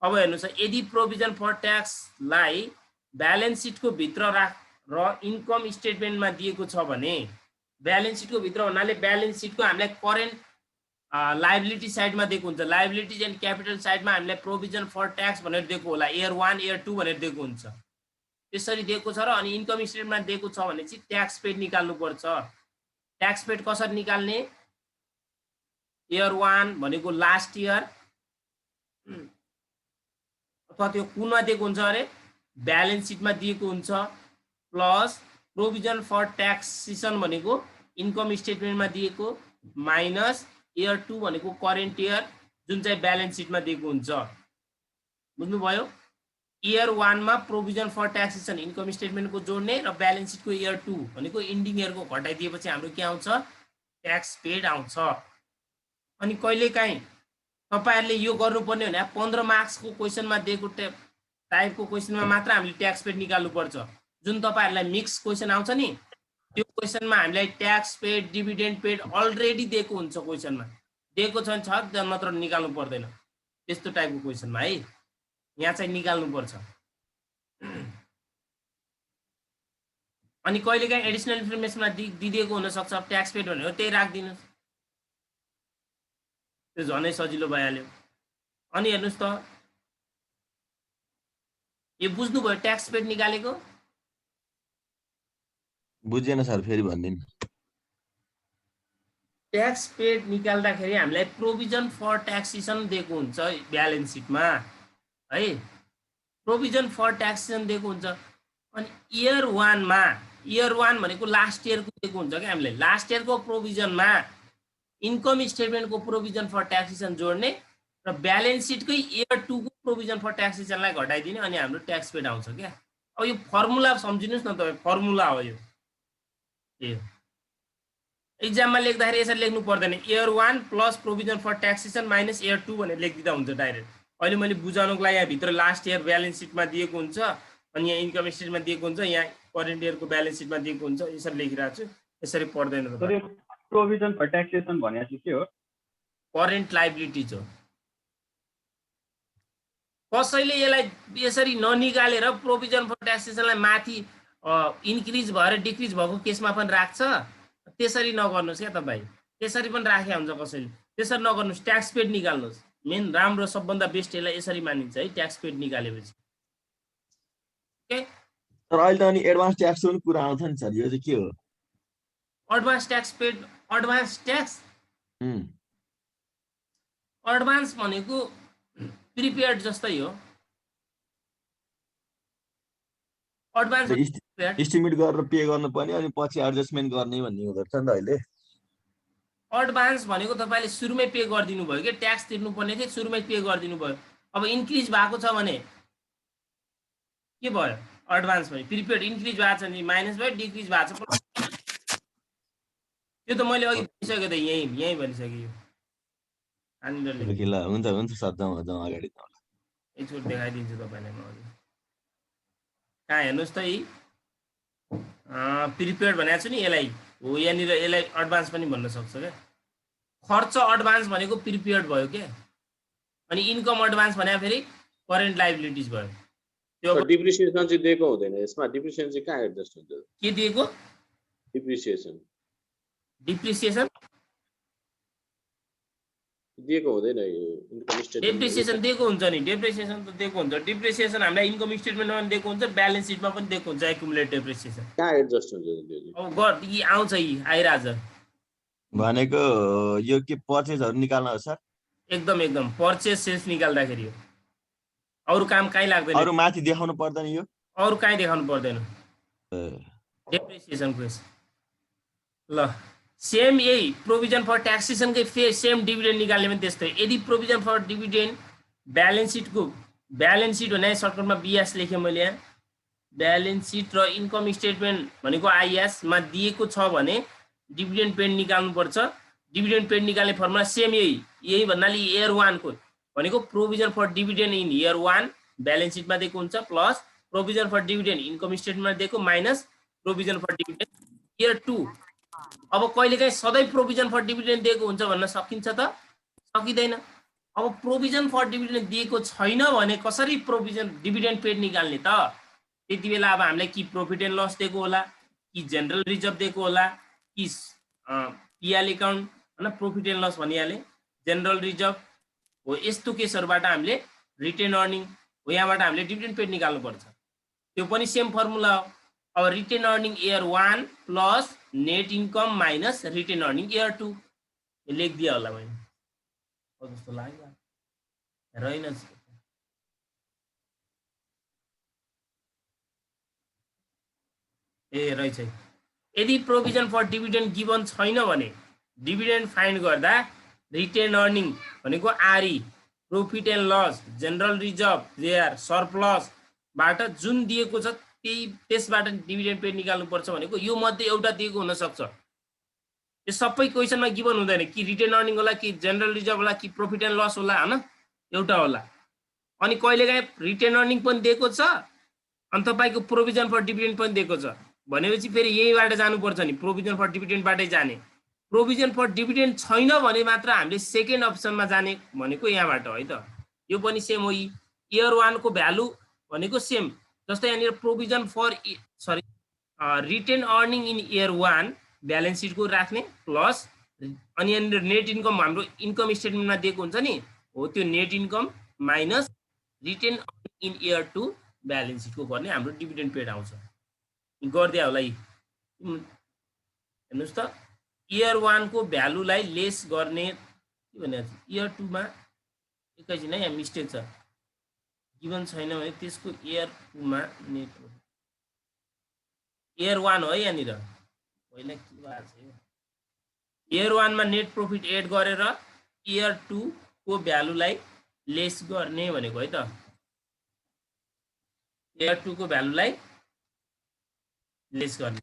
अब हेर्नुहोस्, यदि प्रोभिजन फर ट्याक्सलाई ब्यालेन्स सिटको भित्र र इन्कम स्टेटमेन्टमा दिएको छ भने, ब्यालेन्स सिटको भित्र भन्नाले ब्यालेन्स सिटको हामीलाई करेन्ट लायबिलिटी साइडमा दिएको हुन्छ, लायबिलिटीज एन्ड क्यापिटल साइडमा हामीलाई प्रोभिजन फर ट्याक्स भनेर दिएको होला, इयर 1 इयर 2 भनेर दिएको हुन्छ। त्यसरी दिएको छ र अनि इन्कम स्टेटमेन्टमा दिएको छ भने चाहिँ ट्याक्स पेड निकाल्नु पर्छ। ट्याक्स पेड कसरी निकाल्ने? इयर 1 भनेको लास्ट इयर, अथवा त्यो कुनमा दिएको हुन्छ अरे ब्यालेन्स सिटमा दिएको हुन्छ, प्लस प्रोभिजन फर ट्याक्सेसन भनेको इन्कम स्टेटमेन्टमा दिएको, माइनस इयर 2 भनेको करेन्ट इयर जुन चाहिँ ब्यालेन्स सिटमा दिएको हुन्छ। बुझ्नुभयो? इयर 1 मा प्रोभिजन फर ट्याक्सेसन इन्कम स्टेटमेन्टको जोड्ने र ब्यालेन्स सिटको इयर 2 भनेको इन्डिङ इयरको घटाइदिएपछि हाम्रो के आउँछ? ट्याक्स पेड आउँछ। अनि कहिलेकाहीँ तपाईहरुले यो गर्नुपर्ने भने 15 मार्क्सको क्वेशनमा दिएको टाइपको क्वेशनमा मात्र हामीले ट्याक्स पेड निकाल्नु पर्छ। जुन तपाईहरुलाई मिक्स क्वेशन आउँछ नि, त्यो क्वेशनमा हामीलाई tax paid, dividend paid already दिएको हुन्छ। क्वेशनमा दिएको छ भने मात्र निकाल्नु पर्दैन, त्यस्तो टाइपको क्वेशनमा है, यहाँ चाहिँ निकाल्नु पर्छ। अनि कहिलेकाहीँ एडिसनल इन्फर्मेसनमा दिएको हुन सक्छ ट्याक्स पेड भनेर, त्यही राख्दिनुस्, त्यो झनै सजिलो भइहाल्यो। अनि हेर्नुस् त, यो बुझ्नुभयो ट्याक्स पेड निकालेको? बुझेन सर, फेरि भन्दिनु। ट्याक्स पेड निकाल्दाखेरि हामीलाई प्रोभिजन फर ट्याक्सेसन दिएको हुन्छ ब्यालेन्स सिटमा है, प्रोभिजन फर ट्याक्सेसन दिएको हुन्छ। अनि इयर 1 मा, इयर 1 भनेको लास्ट इयरको दिएको हुन्छ क्या हामीलाई, लास्ट इयरको प्रोभिजनमा इन्कम स्टेटमेन्टको प्रोभिजन फर ट्याक्सेसन जोड्ने र ब्यालेन्स सिटकै इयर 2 को प्रोभिजन फर ट्याक्सेसनलाई घटाइदिने, अनि हाम्रो ट्याक्स पेड आउँछ क्या। अब यो फर्मुला सम्झिनुस् न तपाईँ, फर्मुला हो यो। एक्जाममा लेख्दाखेरि यसरी लेख्नु पर्दैन, year 1 plus provision for taxation minus year 2 भनेर लेखिदिँदा हुन्छ डाइरेक्ट। अहिले मैले बुझाउनुको लागि यहाँ भित्र लास्ट इयर ब्यालेन्स सिटमा दिएको हुन्छ, अनि यहाँ इन्कम स्टेटमेन्टमा दिएको हुन्छ, यहाँ करेन्ट इयरको ब्यालेन्स सिटमा दिएको हुन्छ, यसरी लेखिरहेको छु, यसरी पढ्दैन। प्रोभिजन फर ट्याक्सेसन भनेको चाहिँ के हो? करेन्ट लाइबिलिटिज हो। कसैले यसलाई यसरी ननिकालेर प्रोभिजन फर ट्याक्सेसनलाई माथि इन्क्रिज भएर डिक्रिज भएको केसमा पनि राख्छ। त्यसरी नगर्नुहोस् क्या तपाईँ, त्यसरी पनि राखे हुन्छ कसैले, त्यसरी नगर्नुहोस्, ट्याक्स पेड निकाल्नुहोस्। मेन राम्रो सबभन्दा बेस्ट यसलाई यसरी मानिन्छ है, ट्याक्स पेड निकालेपछि। ओके, तर अहिले त अनि एडभान्स ट्याक्स पनि कुरा आउँछ नि सर, यो चाहिँ के हो? Advance tax paid, advance tax, advance भनेको प्रिपेयर्ड जस्तै हो। एडभान्स इस्टिमेट गरेर पे गर्नुपर्ने अनि पछि एडजस्टमेन्ट गर्ने भन्ने हुँदो रहेछ नि त अहिले। एडभान्स भनेको तपाईँले सुरुमै पे गरिदिनु भयो कि, ट्याक्स तिर्नुपर्ने थियो सुरुमै पे गरिदिनु भयो। अब इन्क्रिज भएको छ भने के भयो? एडभान्स भयो। प्रिपेड इन्क्रिज भएको छ भने माइनस भयो, डिक्रिज भएको छ त्यो त मैले अघि भनिसकेँ त, यहीँ भनिसकेँ। ल हुन्छ सर, जाउँ अगाडि एकचोटि देखाइदिन्छु तपाईँलाई म अघि। कहाँ हेर्नुहोस् त, यी प्रिपेड भनेको छु नि, यसलाई हो, यहाँनिर यसलाई एडभान्स पनि भन्न सक्छ क्या। खर्च एडभान्स भनेको प्रिपेड भयो क्या, अनि इन्कम एडभान्स भने फेरि करेन्ट लाइबिलिटिज भयो। त्यो डिप्रिसिएसन चाहिँ दिएको हुँदैन यसमा, डिप्रिसिएसन चाहिँ कहाँ एडजस्ट हुन्छ? के दिएको? डिप्रिसिएसन दिएको हुँदैन यो इन्कम स्टेटमेन्ट। डेप्रिसिएसन दिएको हुन्छ नि, डेप्रिसिएसन त दिएको हुन्छ। डिप्रिसिएसन हामीलाई इन्कम स्टेटमेन्टमा पनि दिएको हुन्छ, ब्यालेन्स सिटमा पनि दिएको हुन्छ। एकुमुलेट डेप्रिसिएसन कहाँ एडजस्ट हुन्छ त्यो? अब गर यी आउँछ, यी आइराछ भनेको यो के पर्चेजहरु निकाल्न हो सर? एकदम पर्चेज सेल्स निकाल्दाखेरि हो, अरु काम कहीँ लाग्दैन। अरु माथि देखाउनु पर्दैन, यो अरु कहीँ देखाउनु पर्दैन डेप्रिसिएसनको। ल सेम यही प्रोभिजन फर ट्याक्सेसनकै सेम डिभिडेन्ड निकाल्ने पनि त्यस्तै। यदि प्रोभिजन फर डिभिडेन्ड ब्यालेन्स सिटको, ब्यालेन्स सिट भने सर्टकटमा बिएस लेखेँ मैले यहाँ, ब्यालेन्स सिट र इन्कम स्टेटमेन्ट भनेको आइएसमा दिएको छ भने डिभिडेन्ड पेड निकाल्नुपर्छ। डिभिडेन्ड पेड निकाल्ने फर्मुला सेम यही भन्नाले इयर 1 को भनेको provision for dividend in year 1 balance सिटमा दिएको हुन्छ, plus provision for dividend income स्टेटमेन्टमा दिएको minus provision for dividend year 2। अब कहिलेकाहीँ सधैँ प्रोभिजन फर डिभिडेन्ड दिएको हुन्छ भन्न सकिन्छ त? सकिँदैन। अब प्रोभिजन फर डिभिडेन्ड दिएको छैन भने कसरी प्रोभिजन डिभिडेन्ड पेड निकाल्ने त? त्यति बेला अब हामीलाई कि प्रॉफिट एन्ड लस दिएको होला, कि जनरल रिजर्भ दिएको होला, कि पिएल अकाउन्ट हैन, प्रॉफिट एन्ड लस भनिहाले, जनरल रिजर्भ हो। यस्तो केसहरुबाट हामीले रिटेन अर्निङ हो, यहाँबाट हामीले डिभिडेन्ड पेड निकाल्नु पर्छ। त्यो पनि सेम फर्मुला हो। अब retained earning year 1 plus net income minus retained earning year 2 लेखिदिया होला मैले, जस्तो लाग्यो रहेन। ए रहेछ। यदि प्रोभिजन फर डिभिडेन्ड गिभन छैन भने डिभिडेन्ड फाइन्ड गर्दा रिटेन अर्निङ भनेको RE, profit and loss, general reserve, JR सरप्लसबाट जुन दिएको छ त्यसबाट डिभिडेन्ड पेड निकाल्नुपर्छ भनेको यो मध्ये एउटा दिएको हुन सक्छ। यो सबै क्वेशनमा गिभन हुँदैन कि रिटेन अर्निङ होला, कि जनरल रिजर्भ होला, कि प्रॉफिट एन्ड लस होला, हैन, एउटा होला। अनि कहिलेकाहीँ रिटेन अर्निङ पनि दिएको छ अनि तपाईको प्रोभिजन फर डिभिडेन्ड पनि दिएको छ भनेपछि फेरि यहीबाट जानुपर्छ नि, प्रोभिजन फर डिभिडेन्डबाटै जाने। प्रोभिजन फर डिभिडेन्ड छैन भने मात्र हामीले सेकेन्ड अप्सनमा जाने भनेको यहाँबाट है त। यो पनि सेम हो। इयर 1 को भ्यालु भनेको सेम, जस्तै यहाँनिर provision for retained earning in year 1 balance सिटको राख्ने, प्लस अनि यहाँनिर नेट इन्कम हाम्रो इन्कम स्टेटमेन्टमा दिएको हुन्छ नि, हो त्यो net income minus retained earning in year 2 balance सिटको गर्ने हाम्रो डिभिडेन्ड पेड आउँछ। गरिदिया होला यी, हेर्नुहोस् त, इयर 1 को भ्यालुलाई लेस गर्ने के भने इयर 2 मा एकैछिन है, यहाँ मिस्टेक छ, गिभन छैन भने त्यसको इयर 2 मा नेट इयर 1 हो है, यहाँनिर पहिला के भएको छ, इयर 1 मा नेट प्रॉफिट एड गरेर इयर 2 को भ्यालुलाई लेस गर्ने भनेको है त। इयर 2 को भ्यालुलाई लेस गर्ने,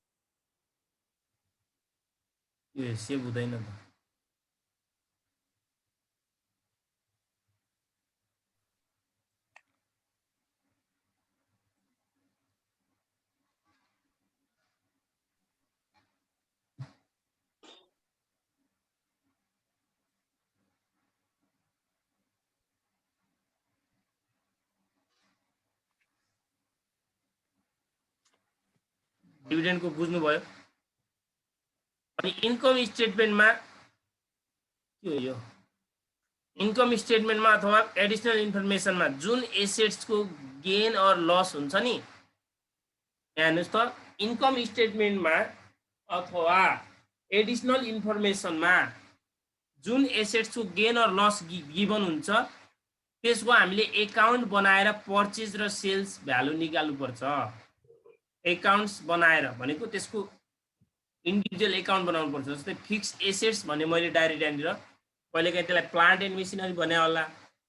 यो सेभ हुँदैन त। डिभिडेन्डको बुझ्नुभयो। अनि इन्कम स्टेटमेन्टमा के हो यो, इन्कम स्टेटमेन्टमा अथवा एडिसनल इन्फर्मेसनमा जुन एसेट्सको गेन अर लस हुन्छ नि, यहाँ हेर्नुहोस् त, इन्कम स्टेटमेन्टमा अथवा एडिसनल इन्फर्मेसनमा जुन एसेट्सको गेन अर लस गिभन हुन्छ त्यसको हामीले एकाउन्ट बनाएर पर्चेज र सेल्स भ्यालु निकाल्नुपर्छ। एकाउन्ट्स बनाएर भनेको त्यसको इन्डिभिजुअल एकाउन्ट बनाउनु पर्छ। जस्तै फिक्स एसेट्स भने मैले डाइरेक्ट यहाँनिर कहिलेकाहीँ त्यसलाई प्लान्ट एन्ड मेसिनरी भने होला,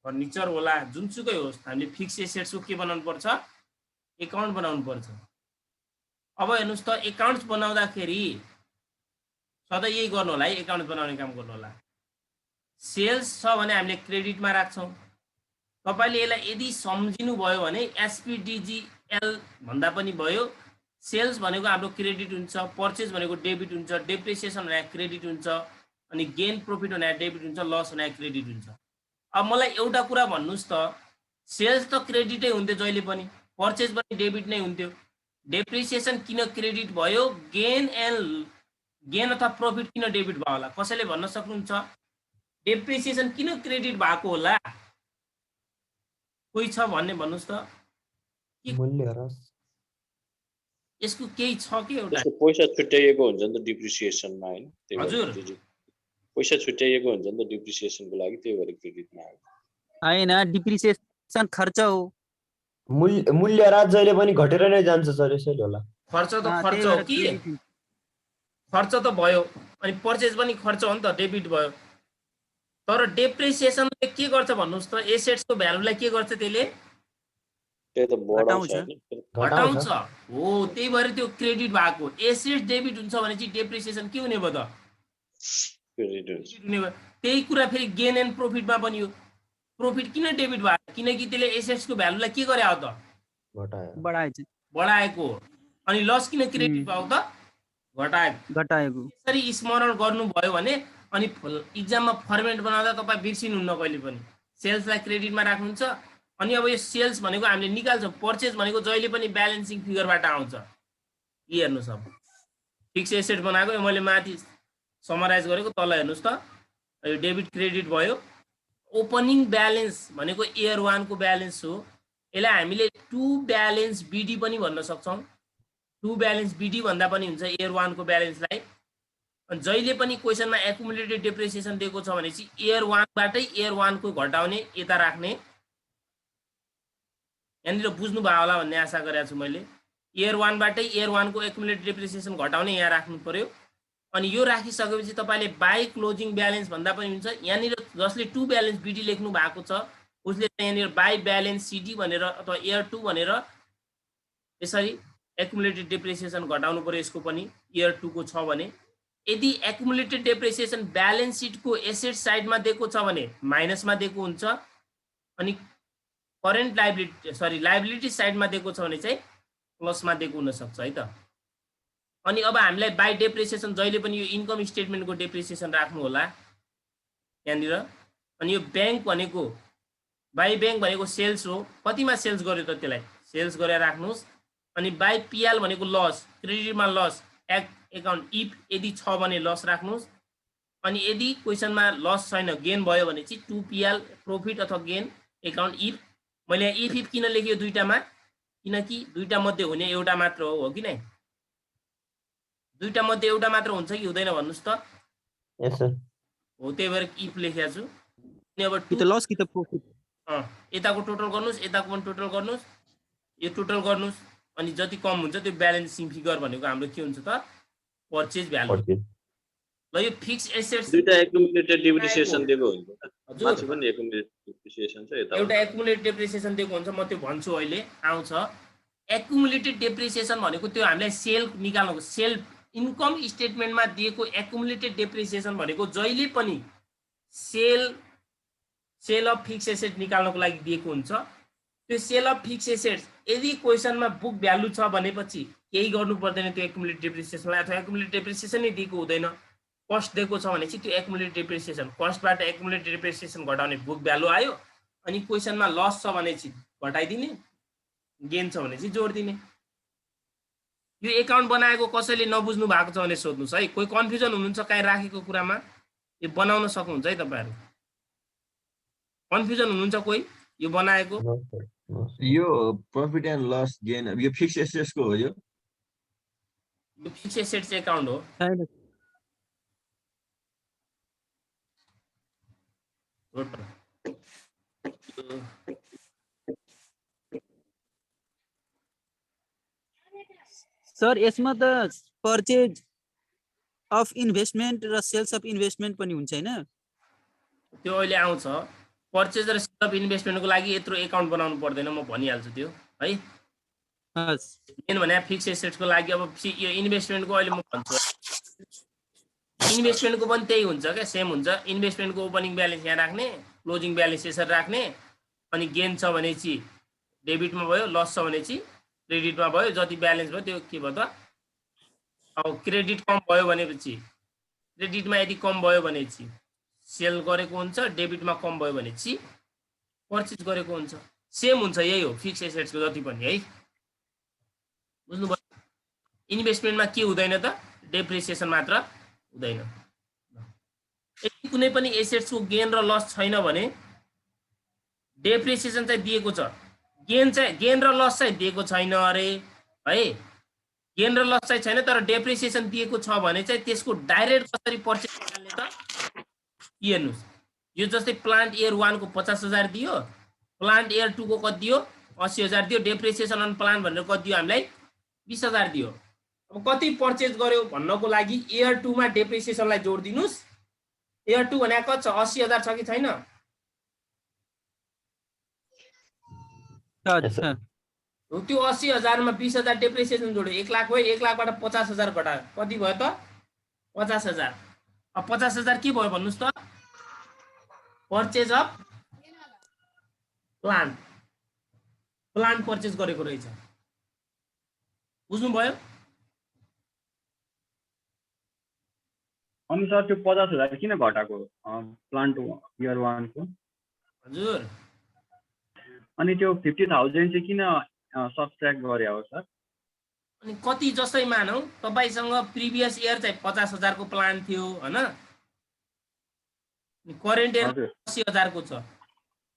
फर्निचर होला, जुनसुकै होस्, हामीले फिक्स एसेट्सको के बनाउनु पर्छ, एकाउन्ट बनाउनु पर्छ। अब हेर्नुहोस् त, एकाउन्ट्स बनाउँदाखेरि सधैँ यही गर्नु होला है, एकाउन्ट बनाउने काम गर्नु होला। सेल्स छ भने हामीले क्रेडिटमा राख्छौँ। तपाईँले यसलाई यदि सम्झिनु भयो भने एसपीडीजीएल भन्दा पनि भयो। सेल्स भनेको हाम्रो क्रेडिट हुन्छ, पर्चेज भनेको डेबिट हुन्छ, डेप्रिसिएसन भनेको क्रेडिट हुन्छ, अनि गेन प्रफिट भनेको डेबिट हुन्छ, लस भनेको क्रेडिट हुन्छ। अब मलाई एउटा कुरा भन्नुहोस् त, सेल्स त क्रेडिटै हुन्थ्यो जहिले पनि, पर्चेज पनि डेबिट नै हुन्थ्यो, डेप्रिसिएसन किन क्रेडिट भयो, गेन अथवा प्रफिट किन डेबिट भयो होला? कसैले भन्न सक्नुहुन्छ डेप्रिसिएसन किन क्रेडिट भएको होला? कोही छ भन्ने भन्नुहोस् त। यसको केही छ कि एउटा पैसा छुट्याइएको हुन्छ नि त डिप्रिसिएसनमा हैन? हजुर, पैसा छुट्याइएको हुन्छ नि त डिप्रिसिएसनको लागि, त्यही भएर क्रेडिटमा आयो। हैन, डिप्रिसिएसन खर्च हो। मूल्यह्रास जहिले पनि घटेर नै जान्छ सर, यसैले होला। खर्च त खर्च हो कि, खर्च त भयो, अनि पर्चेज पनि खर्च हो नि त, डेबिट भयो। तर डेप्रिसिएसनले के गर्छ भन्नुहोस् त, एसेट्सको भ्यालुलाई के गर्छ? त्यसले त्यही त बढाउँछ हैन? घटाउँछ हो, त्यही भएर त्यो क्रेडिट भएको। एसेट्स डेबिट हुन्छ भने चाहिँ डेप्रिसिएसन के हुने भयो त? क्रेडिट हुन्छ। हुने भयो। त्यही कुरा फेरि गेन एन्ड प्रफिटमा पनि हो। प्रफिट किन डेबिट भयो? किनकि त्यसले एसेट्सको भ्यालुलाई के गरे हो त? बढाएको। अनि लस किन क्रेडिट भयो त? घटाएको। यसरी स्मरण गर्नुभयो भने अनि इक्जाममा फर्मेट बनाउँदा तपाईँ बिर्सिनुहुन्न कहिले पनि। सेल्सलाई क्रेडिटमा राख्नुहुन्छ। अनि अब यो सेल्स भनेको हामीले निकाल्छौँ, पर्चेज भनेको जहिले पनि ब्यालेन्सिङ फिगरबाट आउँछ। यी हेर्नुहोस्, अब फिक्स एसेट बनाएको यो मैले माथि समराइज गरेको, तल हेर्नुहोस् त, यो डेबिट क्रेडिट भयो। ओपनिङ ब्यालेन्स भनेको इयर 1 को ब्यालेन्स हो। यसलाई हामीले टु ब्यालेन्स बिडी पनि भन्न सक्छौँ। टु ब्यालेन्स बिडी भन्दा पनि हुन्छ इयर 1 को ब्यालेन्सलाई। अनि जहिले पनि क्वेसनमा एकुमुलेटेड डेप्रिसिएसन दिएको छ भने चाहिँ इयर 1 बाटै इयर 1 को घटाउने, यता राख्ने। यहाँनिर बुझ्नु भयो होला भन्ने आशा गरेको छु मैले। इयर 1 बाटै इयर 1 को एकुमुलेटेड डेप्रिसिएसन घटाउने यहाँ राख्नु पर्यो। अनि यो राखिसकेपछि तपाईले बाई क्लोजिङ ब्यालेन्स भन्दा पनि हुन्छ। यहाँनिर जसले टु ब्यालेन्स बिडी लेख्नु भएको छ उसले यहाँनिर बाई ब्यालेन्स सिडी भनेर अथवा इयर 2 भनेर यसरी एकुमुलेटेड डेप्रिसिएसन घटाउनु पर्यो। यसको पनि इयर 2 को छ भने, यदि एकुमुलेटेड डेप्रिसिएसन ब्यालेन्स सिटको एसेट साइडमा दिएको छ भने माइनसमा दिएको हुन्छ, अनि करेन्ट लायबिलिटी साइडमा दिएको छ भने चाहिँ प्लसमा दिएको हुन सक्छ है त। अनि अब हामीलाई बाई डेप्रिसिएसन जहिले पनि यो इन्कम स्टेटमेन्टको डेप्रिसिएसन राख्नु होला यहाँनिर। अनि यो ब्याङ्क भनेको बाई ब्याङ्क भनेको सेल्स हो, कतिमा सेल्स गर्यो त त्यसलाई सेल्स गरेर राख्नुहोस्। अनि बाई पिएल भनेको लस, क्रेडिटमा लस एकाउन्ट इफ यदि छ भने लस राख्नुहोस्। अनि यदि क्वेसनमा लस छैन गेन भयो भने चाहिँ 2 पिएल प्रफिट अथवा गेन एकाउन्ट इफ। मैले यहाँ इफ किन लेखेँ दुईटामा, किनकि दुईटा मध्ये हुने एउटा मात्र हो कि नै? दुईटा मध्ये एउटा मात्र हुन्छ कि हुँदैन भन्नुहोस् त? यस सर हो, त्यही भएर इफ लेखेको छु। अनि अब कि त लस कि त प्रफिट, यताको टोटल गर्नुहोस्, यताको पनि टोटल गर्नुहोस्, यो टोटल गर्नुहोस्। अनि जति कम हुन्छ त्यो ब्यालेन्सिङ फिगर भनेको हाम्रो के हुन्छ त? Purchase value. ल यो फिक्स एसेट्स दुईटा एकुमुलेटेड डेप्रिसिएसन दिएको हुन्छ। माथि पनि एकुमुलेटेड डेप्रिसिएसन छ, यता एउटा एकुमुलेटेड डेप्रिसिएसन दिएको हुन्छ। म त्यो भन्छु अहिले आउँछ। एकुमुलेटेड डेप्रिसिएसन भनेको त्यो हामीलाई सेल निकाल्नुको, सेल इन्कम स्टेटमेन्टमा दिएको एकुमुलेटेड डेप्रिसिएसन भनेको जहिले पनि सेल अफ फिक्स एसेट निकाल्नको लागि दिएको हुन्छ। त्यो सेल अफ फिक्स एसेट्स यदि क्वेसनमा बुक भ्यालु छ भनेपछि केही गर्नु पर्दैन त्यो एकुमुलेटेड डेप्रिसिएसनलाई, अथवा एकुमुलेटेड डेप्रिसिएसन नै दिएको हुँदैन। कस्ट दिएको छ भने चाहिँ त्यो एकुमुलेटेड डेप्रिसिएसन, कस्टबाट एकुमुलेटेड डेप्रिसिएसन घटाउने बुक भ्यालु आयो। अनि क्वेसनमा लस छ भने चाहिँ घटाइदिने, गेन छ भने चाहिँ जोड दिने। यो एकाउन्ट बनाएको कसैले नबुझ्नु भएको छ भने सोध्नुस् है। कोही कन्फ्युजन हुनुहुन्छ कहीँ राखेको कुरामा, यो बनाउन सक्नुहुन्छ है तपाईहरु। कन्फ्युजन हुनुहुन्छ कोही यो बनाएको? यो प्रॉफिट एन्ड लस गेन यो फिक्स एसेट्स को हो यो फिक्स एसेट्स एकाउन्ट हो। छैन। सर यसमा त पर्चेज अफ इन्भेस्टमेन्ट र सेल्स अफ इन्भेस्टमेन्ट पनि हुन्छ हैन? त्यो अहिले आउँछ। पर्चेज र सेल अफ इन्भेस्टमेन्टको लागि यत्रो एकाउन्ट बनाउनु पर्दैन, म भनिहाल्छु त्यो है। हस्। मेन भने फिक्स एसेट्सको लागि अब यो इन्भेस्टमेन्टको अहिले म भन्छु। इन्भेस्टमेन्टको पनि त्यही हुन्छ क्या, सेम हुन्छ। इन्भेस्टमेन्टको ओपनिङ ब्यालेन्स यहाँ राख्ने, क्लोजिङ ब्यालेन्स यसरी राख्ने, अनि गेन छ भनेपछि डेबिटमा भयो, लस छ भनेपछि क्रेडिटमा भयो। जति ब्यालेन्स भयो त्यो के भयो त, अब क्रेडिट कम भयो भनेपछि क्रेडिटमा यदि कम भयो भनेपछि सेल गरेको हुन्छ, डेबिटमा कम भयो भनेपछि पर्चेज गरेको हुन्छ। सेम हुन्छ, यही हो फिक्स एसेट्सको जति पनि है। बुझ्नुभयो? इन्भेस्टमेन्टमा के हुँदैन त, डेप्रिसिएसन मात्र हुँदैन। यदि कुनै पनि एसेट्सको गेन र लस छैन भने डेप्रिसिएसन चाहिँ दिएको छ, गेन र लस चाहिँ दिएको छैन अरे है। गेन र लस चाहिँ छैन तर डेप्रिसिएसन दिएको छ भने चाहिँ त्यसको डाइरेक्ट कसरी पर्चेज गर्ने त हेर्नुस्। यो जस्तै प्लान्ट इयर 1 को 50,000 दियो, प्लान्ट इयर 2 को कति दियो 80,000 दियो, डेप्रिसिएसन अन प्लान्ट भनेर कति दियो हामीलाई 20,000 दियो। अब कति पर्चेज गर्यो भन्नको लागि इयर 2 मा डेप्रिसिएसनलाई जोड दिनुस्। इयर 2 भनेको कति छ, 80,000 छ कि छैन? त्यो 80,000 मा 20,000 डेप्रिसिएसन जोड्यो 1 लाख भयो। 1 लाखबाट 50,000 घटायो कति भयो त 50,000। अब 50,000 के भयो भन्नुस् त, पर्चेज अफ प्लान्ट पर्चेज गरेको रहेछ। बुझ्नुभयो? अनि सर त्यो 50,000 किन घटाएको प्लान्ट इयर 1 को? हजुर अनि त्यो 50,000 चाहिँ किन सब्ट्र्याक्ट गरे हो सर? अनि कति जस्तै मानौ तपाईसँग प्रिभियस इयर चाहिँ 50,000 को प्लान थियो हैन, करेन्ट इयर 80,000 को छ।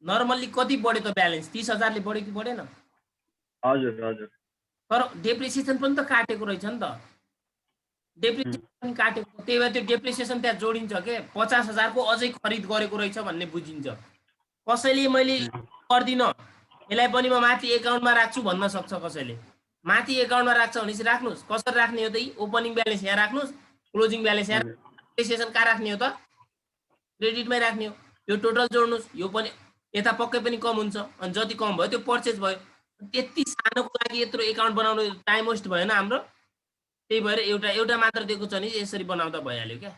नर्मल्ली कति बढ्यो त ब्यालेन्स? 30,000 ले बढ्यो कि बढेन? हजुर हजुर। तर डेप्रिसिएसन पनि त काटेको रहेछ नि त, डेप्रिसिएसन पनि काटेको। त्यही भएर त्यो डेप्रिसिएसन त्यहाँ जोडिन्छ के, 50,000 को अझै खरिद गरेको रहेछ भन्ने बुझिन्छ। कसैले मैले गर्दिन यसलाई पनि म माथि एकाउन्टमा राख्छु भन्न सक्छ कसैले। माथि एकाउन्टमा राख्छ भनेपछि राख्नुस्। कसरी राख्ने हो त? ओपनिङ ब्यालेन्स यहाँ राख्नुस्, क्लोजिङ ब्यालेन्स यहाँ, डेप्रिसिएसन कहाँ राख्ने हो त? क्रेडिटमै राख्ने हो। यो टोटल जोड्नुस्, यो पनि यता पक्कै पनि कम हुन्छ, अनि जति कम भयो त्यो पर्चेज भयो। त्यति सानोको लागि यत्रो एकाउन्ट बनाउनु टाइम वेस्ट भएन हाम्रो। त्यही भएर एउटा मात्र दिएको छ नि यसरी बनाउँदा भइहाल्यो क्या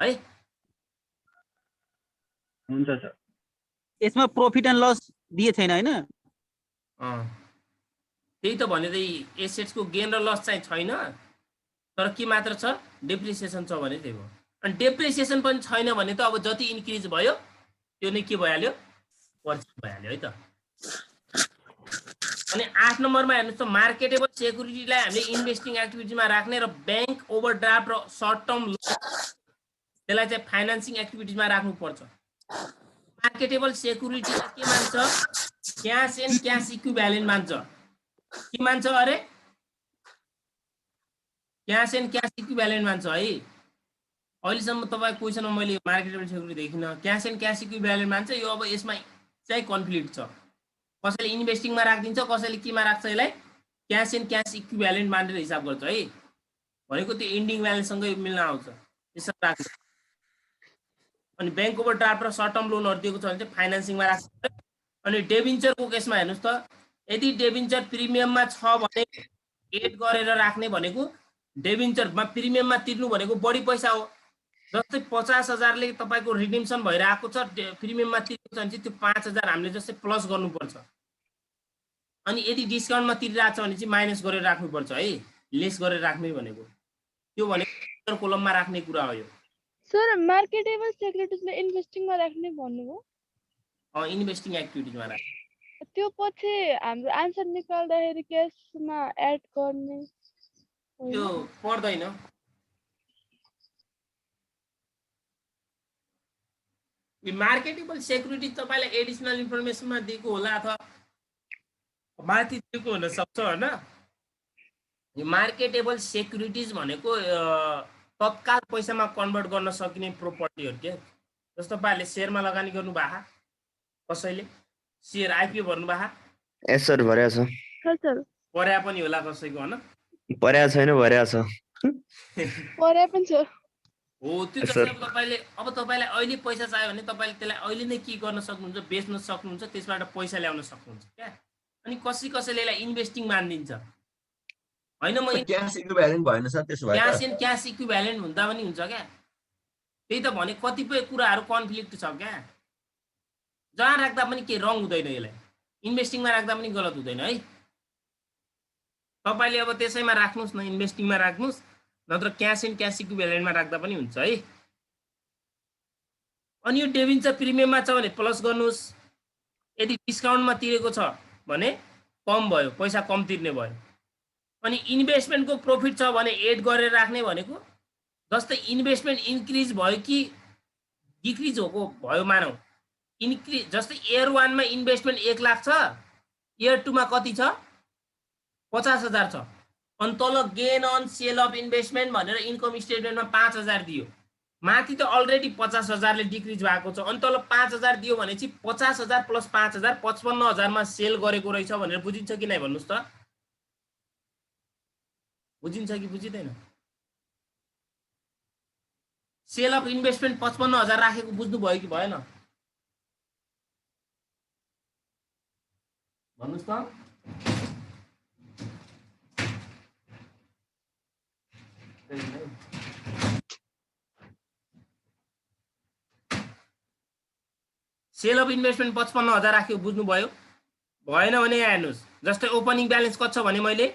है। हुन्छ सर। यसमा प्रॉफिट एन्ड लस दिए छैन हैन? त्यही त भने त एसेट्सको गेन र लस चाहिँ छैन, तर के मात्र छ, डेप्रिसिएसन छ भने त्यही हो। अनि डेप्रिसिएसन पनि छैन भने त अब जति इन्क्रिज भयो त्यो नै के भइहाल्यो, पर्चेज भइहाल्यो है त। अनि 8 नम्बरमा हेर्नुस् त, मार्केटेबल सेक्युरिटीलाई हामीले इन्भेस्टिङ एक्टिभिटीमा राख्ने र बैंक ओभरड्राफ्ट र सर्ट टर्म लोन त्यसलाई चाहिँ फाइनान्सिङ एक्टिभिटीमा राख्नु पर्छ। मार्केटेबल सेक्युरिटीलाई के मान्छ? क्याश एन्ड क्याश इक्विभ्यालेन्ट मान्छ। के मान्छ अरे? क्याश एन्ड क्याश इक्विभ्यालेन्ट मान्छ है। अहिलेसम्म तपाईको क्वेसनमा मैले मार्केटेबल सेक्युरिटी देखिन। क्याश एन्ड क्याश इक्विभ्यालेन्ट मान्छ। यो अब यसमा चाहिँ कन्फ्लिक्ट छ। कसैले इन्भेस्टिङमा राखिदिन्छ, कसैले केमा राख्छ, यसलाई क्याश एन्ड क्याश इक्विभ्यालेन्ट मानेर हिसाब गर्छ है। भनेको त्यो एन्डिङ ब्यालेन्ससँग मिल्न आउँछ त्यसरी राख्छ। अनि बैंक ओभरड्राफ्ट र सर्ट टर्म लोनहरु दिएको छ भने चाहिँ फाइनान्सिङमा राख्छ। अनि डेबिन्चरको केसमा हेर्नुस् त, यदि डेबिन्चर प्रिमियममा छ भने एड गरेर राख्ने भनेको, डेबिन्चरमा प्रिमियममा तिर्नु भनेको बढी पैसा हो। जस्तै 50,000 ले तपाईको रिडिम्सन भइरहेको छ, प्रिमियममा तिरेको छ भने चाहिँ त्यो 5,000 हामीले जस्तै प्लस गर्नुपर्छ। अनि यदि डिस्काउन्टमा तिरिरहेको छ भने चाहिँ माइनस गरेर राख्नुपर्छ है, लेस गरेर राख्ने भनेको। त्यो भनेको कोलममा राख्ने कुरा हो यो। सर मार्केटेबल सेक्युरिटीजलाई इन्भेस्टिङमा राख्ने भन्नुभयो? इन्भेस्टिङ एक्टिभिटीजमा राख्ने। त्यो पछि हाम्रो आन्सर निकाल्दाखेरि क्याशमा एड गर्ने त्यो पर्दैन। मार्केटेबल सेक्युरिटी तपाईँलाई एडिसनल इन्फर्मेसनमा दिएको होला अथवा माथि दिएको हुन सक्छ होइन। यो मार्केटेबल सेक्युरिटिज भनेको तत्काल पैसामा कन्भर्ट गर्न सकिने प्रोपर्टीहरू के। जस्तो तपाईँहरूले सेयरमा लगानी गर्नु भएको कसैले सेयर आइपिओ भर्नु भएको यस सर भर्या छ। सर पर्या पनि होला कसैको होइन पर्या छैन भर्या छ। परे पनि छ। हो त्यो जस्तै अब तपाईँलाई अहिले पैसा चाहियो भने तपाईँले त्यसलाई अहिले नै के गर्न सक्नुहुन्छ, बेच्न सक्नुहुन्छ, त्यसबाट पैसा ल्याउन सक्नुहुन्छ क्या। अनि कसैले यसलाई इन्भेस्टिङ मानिदिन्छ होइन। म क्यास इक्विभ्यालेन्ट भएन सर त्यसो भए क्यास इक्विभ्यालेन्ट भन्दा पनि हुन्छ क्या। त्यही त भने कतिपय कुराहरू कन्फ्लिक्ट छ क्या। जहाँ राख्दा पनि के रङ हुँदैन, यसलाई इन्भेस्टिङमा राख्दा पनि गलत हुँदैन है। तपाईँले अब त्यसैमा राख्नुहोस् न, इन्भेस्टिङमा राख्नुहोस्, नत्र क्यास इक्विभ्यालेन्टमा राख्दा पनि हुन्छ है। अनि यो डेभिन्छ प्रिमियममा छ भने प्लस गर्नुहोस्, यदि डिस्काउन्टमा तिरेको छ भने कम भयो, पैसा कम तिर्ने भयो। अनि इन्भेस्टमेन्टको प्रफिट छ भने एड गरेर राख्ने भनेको जस्तै इन्भेस्टमेन्ट इन्क्रिज भयो कि डिक्रिज भएको भयो मानौ। इन्क्रिज जस्तै इयर 1 मा इन्भेस्टमेन्ट 1 लाख छ, इयर 2 मा कति छ 50,000 छ। अनि तल gain on sale of investment भनेर इन्कम स्टेटमेन्टमा 5,000 दियो। माथि त अलरेडी 50,000 ले डिक्रिज भएको छ। अनि तल 5,000 दियो भने चाहिँ 50,000 प्लस 5,000 55,000 मा सेल गरेको रहेछ भनेर बुझिन्छ कि नै भन्नुस् त। बुझिन्छ कि बुझिदैन? सेल अफ इन्भेस्टमेन्ट 55,000 राखेको बुझ्नु भयो कि भएन भन्नुस् त। सेल अफ इन्भेस्टमेन्ट 55,000 राखेको बुझ्नु भयो भएन भने यहाँ हेर्नुहोस्। जस्तै ओपनिङ ब्यालेन्स कति छ भने मैले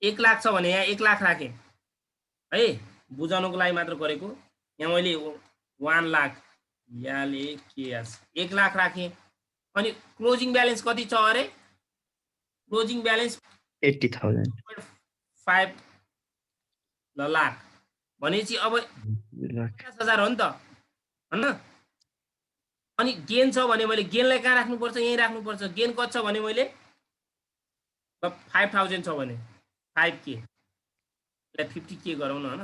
1 लाख छ भने यहाँ 1 लाख राखेँ है, बुझाउनुको लागि मात्र गरेको। यहाँ मैले 1 लाख याले के 1 लाख राखेँ। अनि क्लोजिङ ब्यालेन्स कति छ अरे? क्लोजिङ ब्यालेन्स 80,000 लाख भनेपछि अब 50,000 हो नि त हैन। अनि गेन छ भने मैले गेनलाई कहाँ राख्नुपर्छ? यही राख्नुपर्छ। गेन कति छ भने मैले 5,000 छ भने 5K 50K गरौँ न हैन।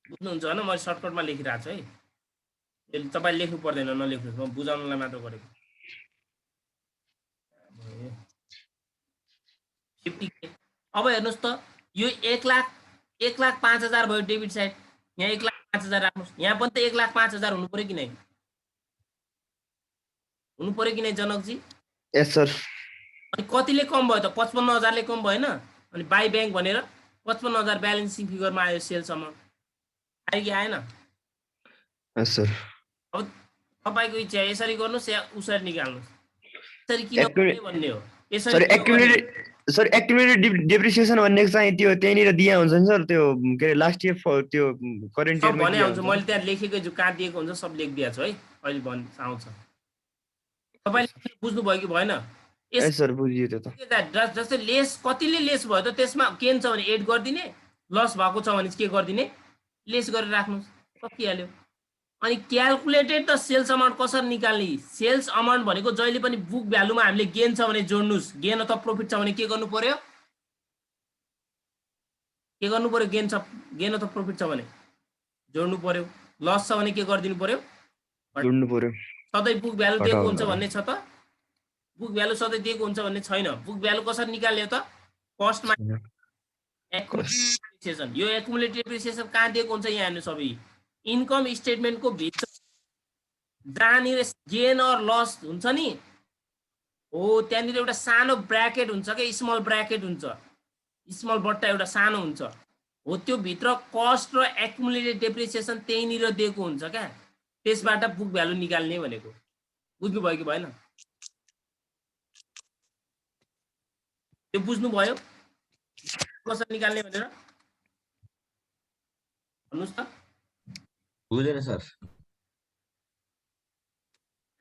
बुझ्नुहुन्छ हैन? मैले सर्टकटमा लेखिरहेको छु है, तपाईले लेख्नु पर्दैन, नलेख्नुहोस्, म बुझाउनलाई मात्र गरेको। 50K। अब हेर्नुहोस् त यो 1 लाख 5,000 भयो डेबिट साइड। यहाँ 1 लाख 5,000 राख्नुहोस्। यहाँ पनि त 1 लाख 5,000 हुनु पर्यो कि नै? हुनु पर्यो कि नै जनकजी? यस सर। अनि कतिले कम भयो त? 55,000 ले कम भएन? अनि बाई ब्याङ्क भनेर 55,000 ब्यालेन्सिङ फिगरमा आयो सेलसम्म। आयो कि आएन? यस सर। अब तपाईको इच्छा यसरी गर्नुस् या उसरी निकाल्नुस्। यसरी किन भन्ने हो? यसरी सर एक्युमुलेटेड डेप्रिसिएसन भन्ने चाहिँ त्यो त्यहीँनिर दिया हुन्छ नि सर। त्यो के अरे लास्ट इयर त्यो करेन्ट इयरमा भने हुन्छ। मैले त्यहाँ लेखेकै छु, कहाँ दिएको हुन्छ सब लेखिदिएको छु है। अहिले भन् आउँछ। तपाईले बुझ्नु भयो कि भएन? यस सर बुझियो त्यो त। जस्तै लेस कतिले लेस भयो त त्यसमा गेन छ भने एड गरिदिने, लस भएको छ भने के गरिदिने लेस गरेर राख्नुस्, सकिहाल्यो। अनि क्याल्कुलेटेड त सेल्स अमाउन्ट कसरी निकाल्ने? सेल्स अमाउन्ट भनेको जहिले पनि बुक भ्यालुमा हामीले गेन छ भने जोड्नुस्, गेन अथवा प्रॉफिट छ भने के गर्नु पर्यो? के गर्नु पर्यो? गेन अथवा प्रॉफिट छ भने जोड्नु पर्यो। लस छ भने के गरिदिनु पर्यो? जोड्नु पर्यो। सधैँ बुक भ्यालु दिएको हुन्छ भन्ने छ त? बुक भ्यालु सधैँ दिएको हुन्छ भन्ने छैन। बुक भ्यालु कसरी निकाल्ने त? Cost minus accumulated. यो एक्युमुलेटेड डेप्रिसिएसन कहाँ दिएको हुन्छ? यहाँ हेर्नु सबै इन्कम स्टेटमेन्टको भित्र जहाँनिर गेन अर लस हुन्छ नि, हो त्यहाँनिर एउटा सानो ब्र्याकेट हुन्छ क्या, स्मल ब्र्याकेट हुन्छ, स्मल बट्टा एउटा सानो हुन्छ, हो त्यो भित्र कस्ट र एक्युमुलेटेड डेप्रिसिएसन त्यहीँनिर दिएको हुन्छ क्या। त्यसबाट बुक भ्यालु निकाल्ने भनेको बुझ्नु भयो कि भएन? त्यो बुझ्नु भयो कसरी निकाल्ने भनेर? भन्नुस् त। बुझेन सर।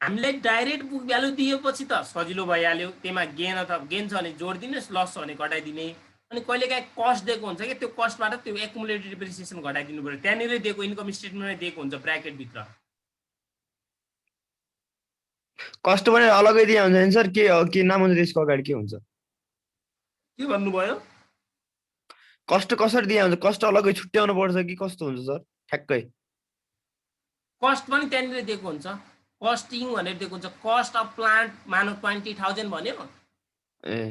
हामीले डाइरेक्ट बुक भ्यालु दिएपछि त सजिलो भइहाल्यो। त्यसमा गेन अथवा गेन छ भने जोडिदिनुहोस्, लस छ भने घटाइदिने, अनि कहिलेकाहीँ कस्ट दिएको हुन्छ कि त्यो कस्टबाट त्यो एकुमुलेटेड डिप्रिसिएसन घटाइदिनु पर्यो त्यहाँनिरै दिएको इन्कम स्टेटमेन्टमै दिएको हुन्छ ब्र्याकेटभित्र कस्ट पनि अलगै दिया हुन्छ नि सर के नाम हुन्छ त्यसको अगाडि के हुन्छ के भन्नुभयो कस्ट कसरी दिया हुन्छ कस्ट अलगै छुट्याउनु पर्छ कि कस्तो हुन्छ सर ठ्याक्कै कस्ट पनि त्यहाँनिर दिएको हुन्छ कस्टिङ भनेर दिएको हुन्छ कस्ट अफ प्लान्ट मानव 20,000 भन्यो ए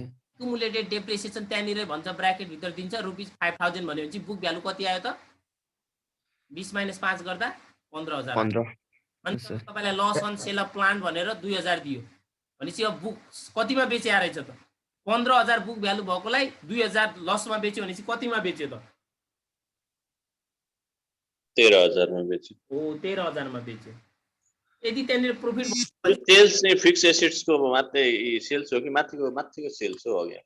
एक्युमुलेटेड डेप्रिसिएसन त्यहाँनिरै भन्छ ब्र्याकेटभित्र दिन्छ ₹5,000 भन्यो भने चाहिँ बुक भ्यालु कति आयो त 20 - 5 गर्दा 15,000 15 अनि तपाईलाई loss on sale of plant भनेर 2,000 दियो भनेपछि अब बुक कतिमा बेचे रहेछ त 15,000 बुक भ्यालु भएकोलाई 2,000 लसमा बेच्यो भनेपछि कतिमा बेच्यो त 13,000 मा बेच्यो हो 13,000 मा बेच्यो यदि त्यहाँनिर प्रोफिट सेल्स चाहिँ फिक्स एसेट्स को मात्रै सेल्स हो कि माथिको सेल्स हो अघि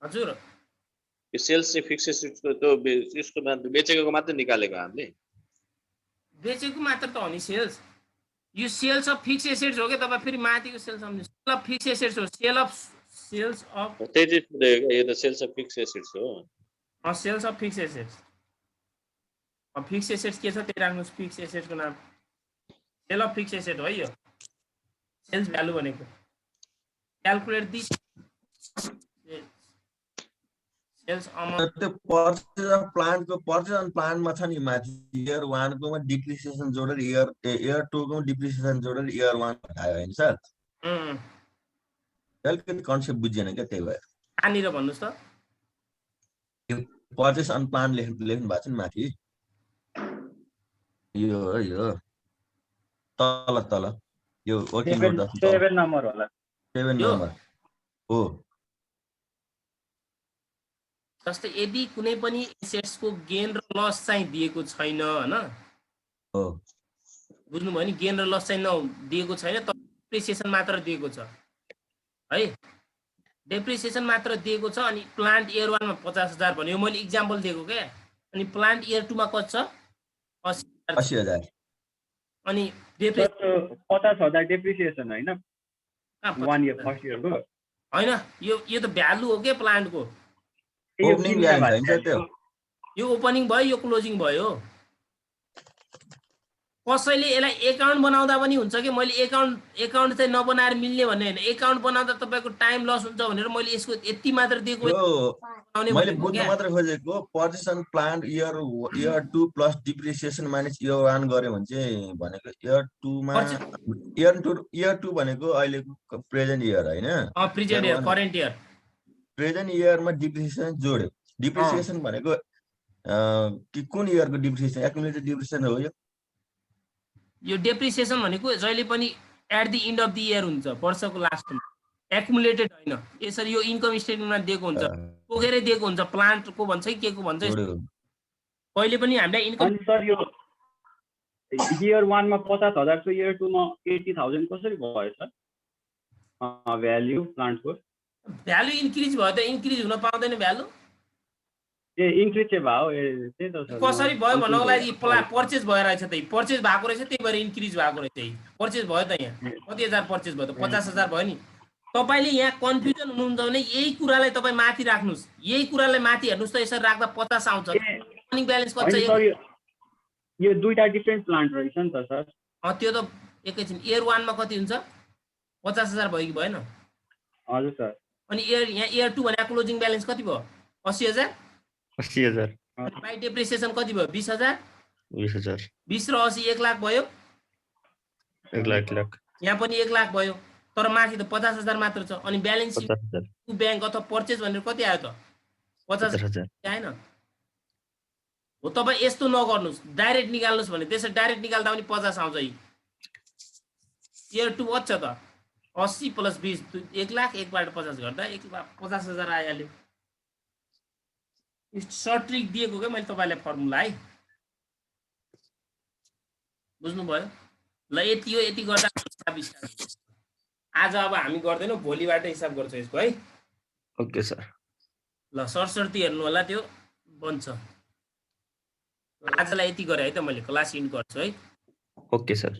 हजुर यो सेल्स चाहिँ फिक्स एसेट्स को त्यो यसको बेचेको मात्रै निकालेको हामीले बेचेको मात्र त हो नि सेल्स यो सेल्स अफ फिक्स एसेट्स हो के तपाईँ फेरि माथिको सेल्स सम्झ्नु सेल अफ फिक्स एसेट्स हो सेल्स अफ त्यही चाहिँ यो त सेल्स अफ फिक्स एसेट्स हो सेल्स अफ फिक्स एसेट्स अब फिक्स एसेट्स के छ त्यही राख्नुहोस् फिक्स एसेट्सको नाम सेल अफ फिक्स एसेट हो यो सेल्स भ्यालु भनेको क्याल्कुलेट दि सेल्स अमाउन्ट त्यो पर्चेज अफ प्लान्टको पर्चेज अन प्लान्टमा छ नि माथि इयर 1 कोमा डिप्रिसिएसन जोडेर इयर 2 कोमा डिप्रिसिएसन जोडेर इयर 1 आयो हैन सर अलिकति कन्सेप्ट बुझिएन क्या त्यही भएर कहाँनिर भन्नुहोस् त पर्चेज अन प्लान्ट लेख्नु भएको छ नि माथि यो तल यो वर्किङ नोट 7 नम्बर होला 7 नम्बर हो जस्तै यदि कुनै पनि एसेट्सको गेन र लस चाहिँ दिएको छैन हैन हो बुझ्नुभयो नि गेन र लस चाहिँ दिएको छैन तर डेप्रिसिएसन मात्र दिएको छ है डेप्रिसिएसन मात्र दिएको छ अनि प्लान्ट इयर 1 मा 50,000 भन्यो मैले इक्जाम्पल दिएको के अनि प्लान्ट इयर 2 मा कति छ 80,000 अनि डेप्रिसिएसन 50,000 डेप्रिसिएसन हैन 1 इयर फर्स्ट इयरको हैन यो त भ्यालु हो के प्लान्टको ओपनिङ ल्यान्ड हैन त्यो यो ओपनिङ भयो यो क्लोजिङ भयो कसैले यसलाई एकाउन्ट बनाउँदा पनि हुन्छ कि मैले एकाउन्ट चाहिँ नबनाएर मिल्ने भन्ने हैन एकाउन्ट बनाउँदा तपाईको टाइम लस हुन्छ भनेर मैले यसको यति मात्र दिएको मैले बुझ्न मात्र खोजेको purchase on plant year 2 plus depreciation minus year 1 गर्यो भने चाहिँ भनेको इयर 2 मा इयर 2 भनेको अहिलेको प्रेजेन्ट इयर हैन present year current year present इयरमा डिप्रिसिएसन जोड्यो डिप्रिसिएसन भनेको कि कुन इयरको डिप्रिसिएसन एक्युमुलेटेड डिप्रिसिएसन हो यो डेप्रिसिएसन भनेको जहिले पनि at the end of the year हुन्छ वर्षको लास्टमा एक्युमुलेटेड हैन यसरी यो इन्कम स्टेटमेन्टमा दिएको हुन्छ पोखेरै दिएको हुन्छ प्लान्टको भन्छ कि केको भन्छ कहिले पनि हामीलाई इन्कम अनि सर यो इयर 1 मा 50,000 छ इयर 2 मा 80,000 कसरी भयो सर भ्याल्यु प्लान्टको भ्यालु इन्क्रिज भयो त इन्क्रिज हुन पाउँदैन भ्यालु ए इन्क्रिज चाहिँ भयो ए त्यही त सर कसरी भयो भन्नको लागि पर्चेज भयो रहेछ त पर्चेज भएको रहेछ त्यही भएर इन्क्रिज भएको रहेछ पर्चेज भयो त यहाँ कति हजार पर्चेज भयो त 50,000 भयो नि तपाईले यहाँ कन्फ्युजन हुनुहुन्छ भने यही कुरालाई तपाई माथि राख्नुस् यही कुरालाई माथि हेर्नुस् त यसरी राख्दा 50 आउँछ ओपनिङ ब्यालेन्स कति छ यो दुईटा डिफरेन्ट प्लान्ट रहेछ नि त सर त्यो त एकैछिन इयर 1 मा कति हुन्छ 50,000 भयो कि भएन हजुर सर अनि इयर 2 भने क्लोजिङ ब्यालेन्स कति भयो 80,000 80,000 बाइ डेप्रिसिएसन कति भयो 20,000 20,000 20 र 80 1 लाख भयो 1 लाख यहाँ पनि 1 लाख भयो तर माथि त 50,000 मात्र छ अनि ब्यालेन्स सिट ब्याङ्क अथवा पर्चेज भनेर कति आयो त 50,000 आएन हो तपाई यस्तो नगर्नुस् डाइरेक्ट निकाल्नुस् भने त्यसरी डाइरेक्ट निकाल्दा पनि 50 आउँछ इयर 2 कति छ त 80 + 20 1 लाख 1 बाट 50 गर्दा 1,50,000 आइहाल्यो सर्ट ट्रिक दिएको के मैले तपाईलाई फर्मुला है बुझ्नुभयो ल यति गर्दा आज अब हामी गर्दैनौँ भोलिबाट हिसाब गर्छौँ यसको है ओके सर ल सरसर्ती हेर्नु होला त्यो बन्छ आजलाई यति गरे है त मैले क्लास इन्ड गर्छु है ओके सर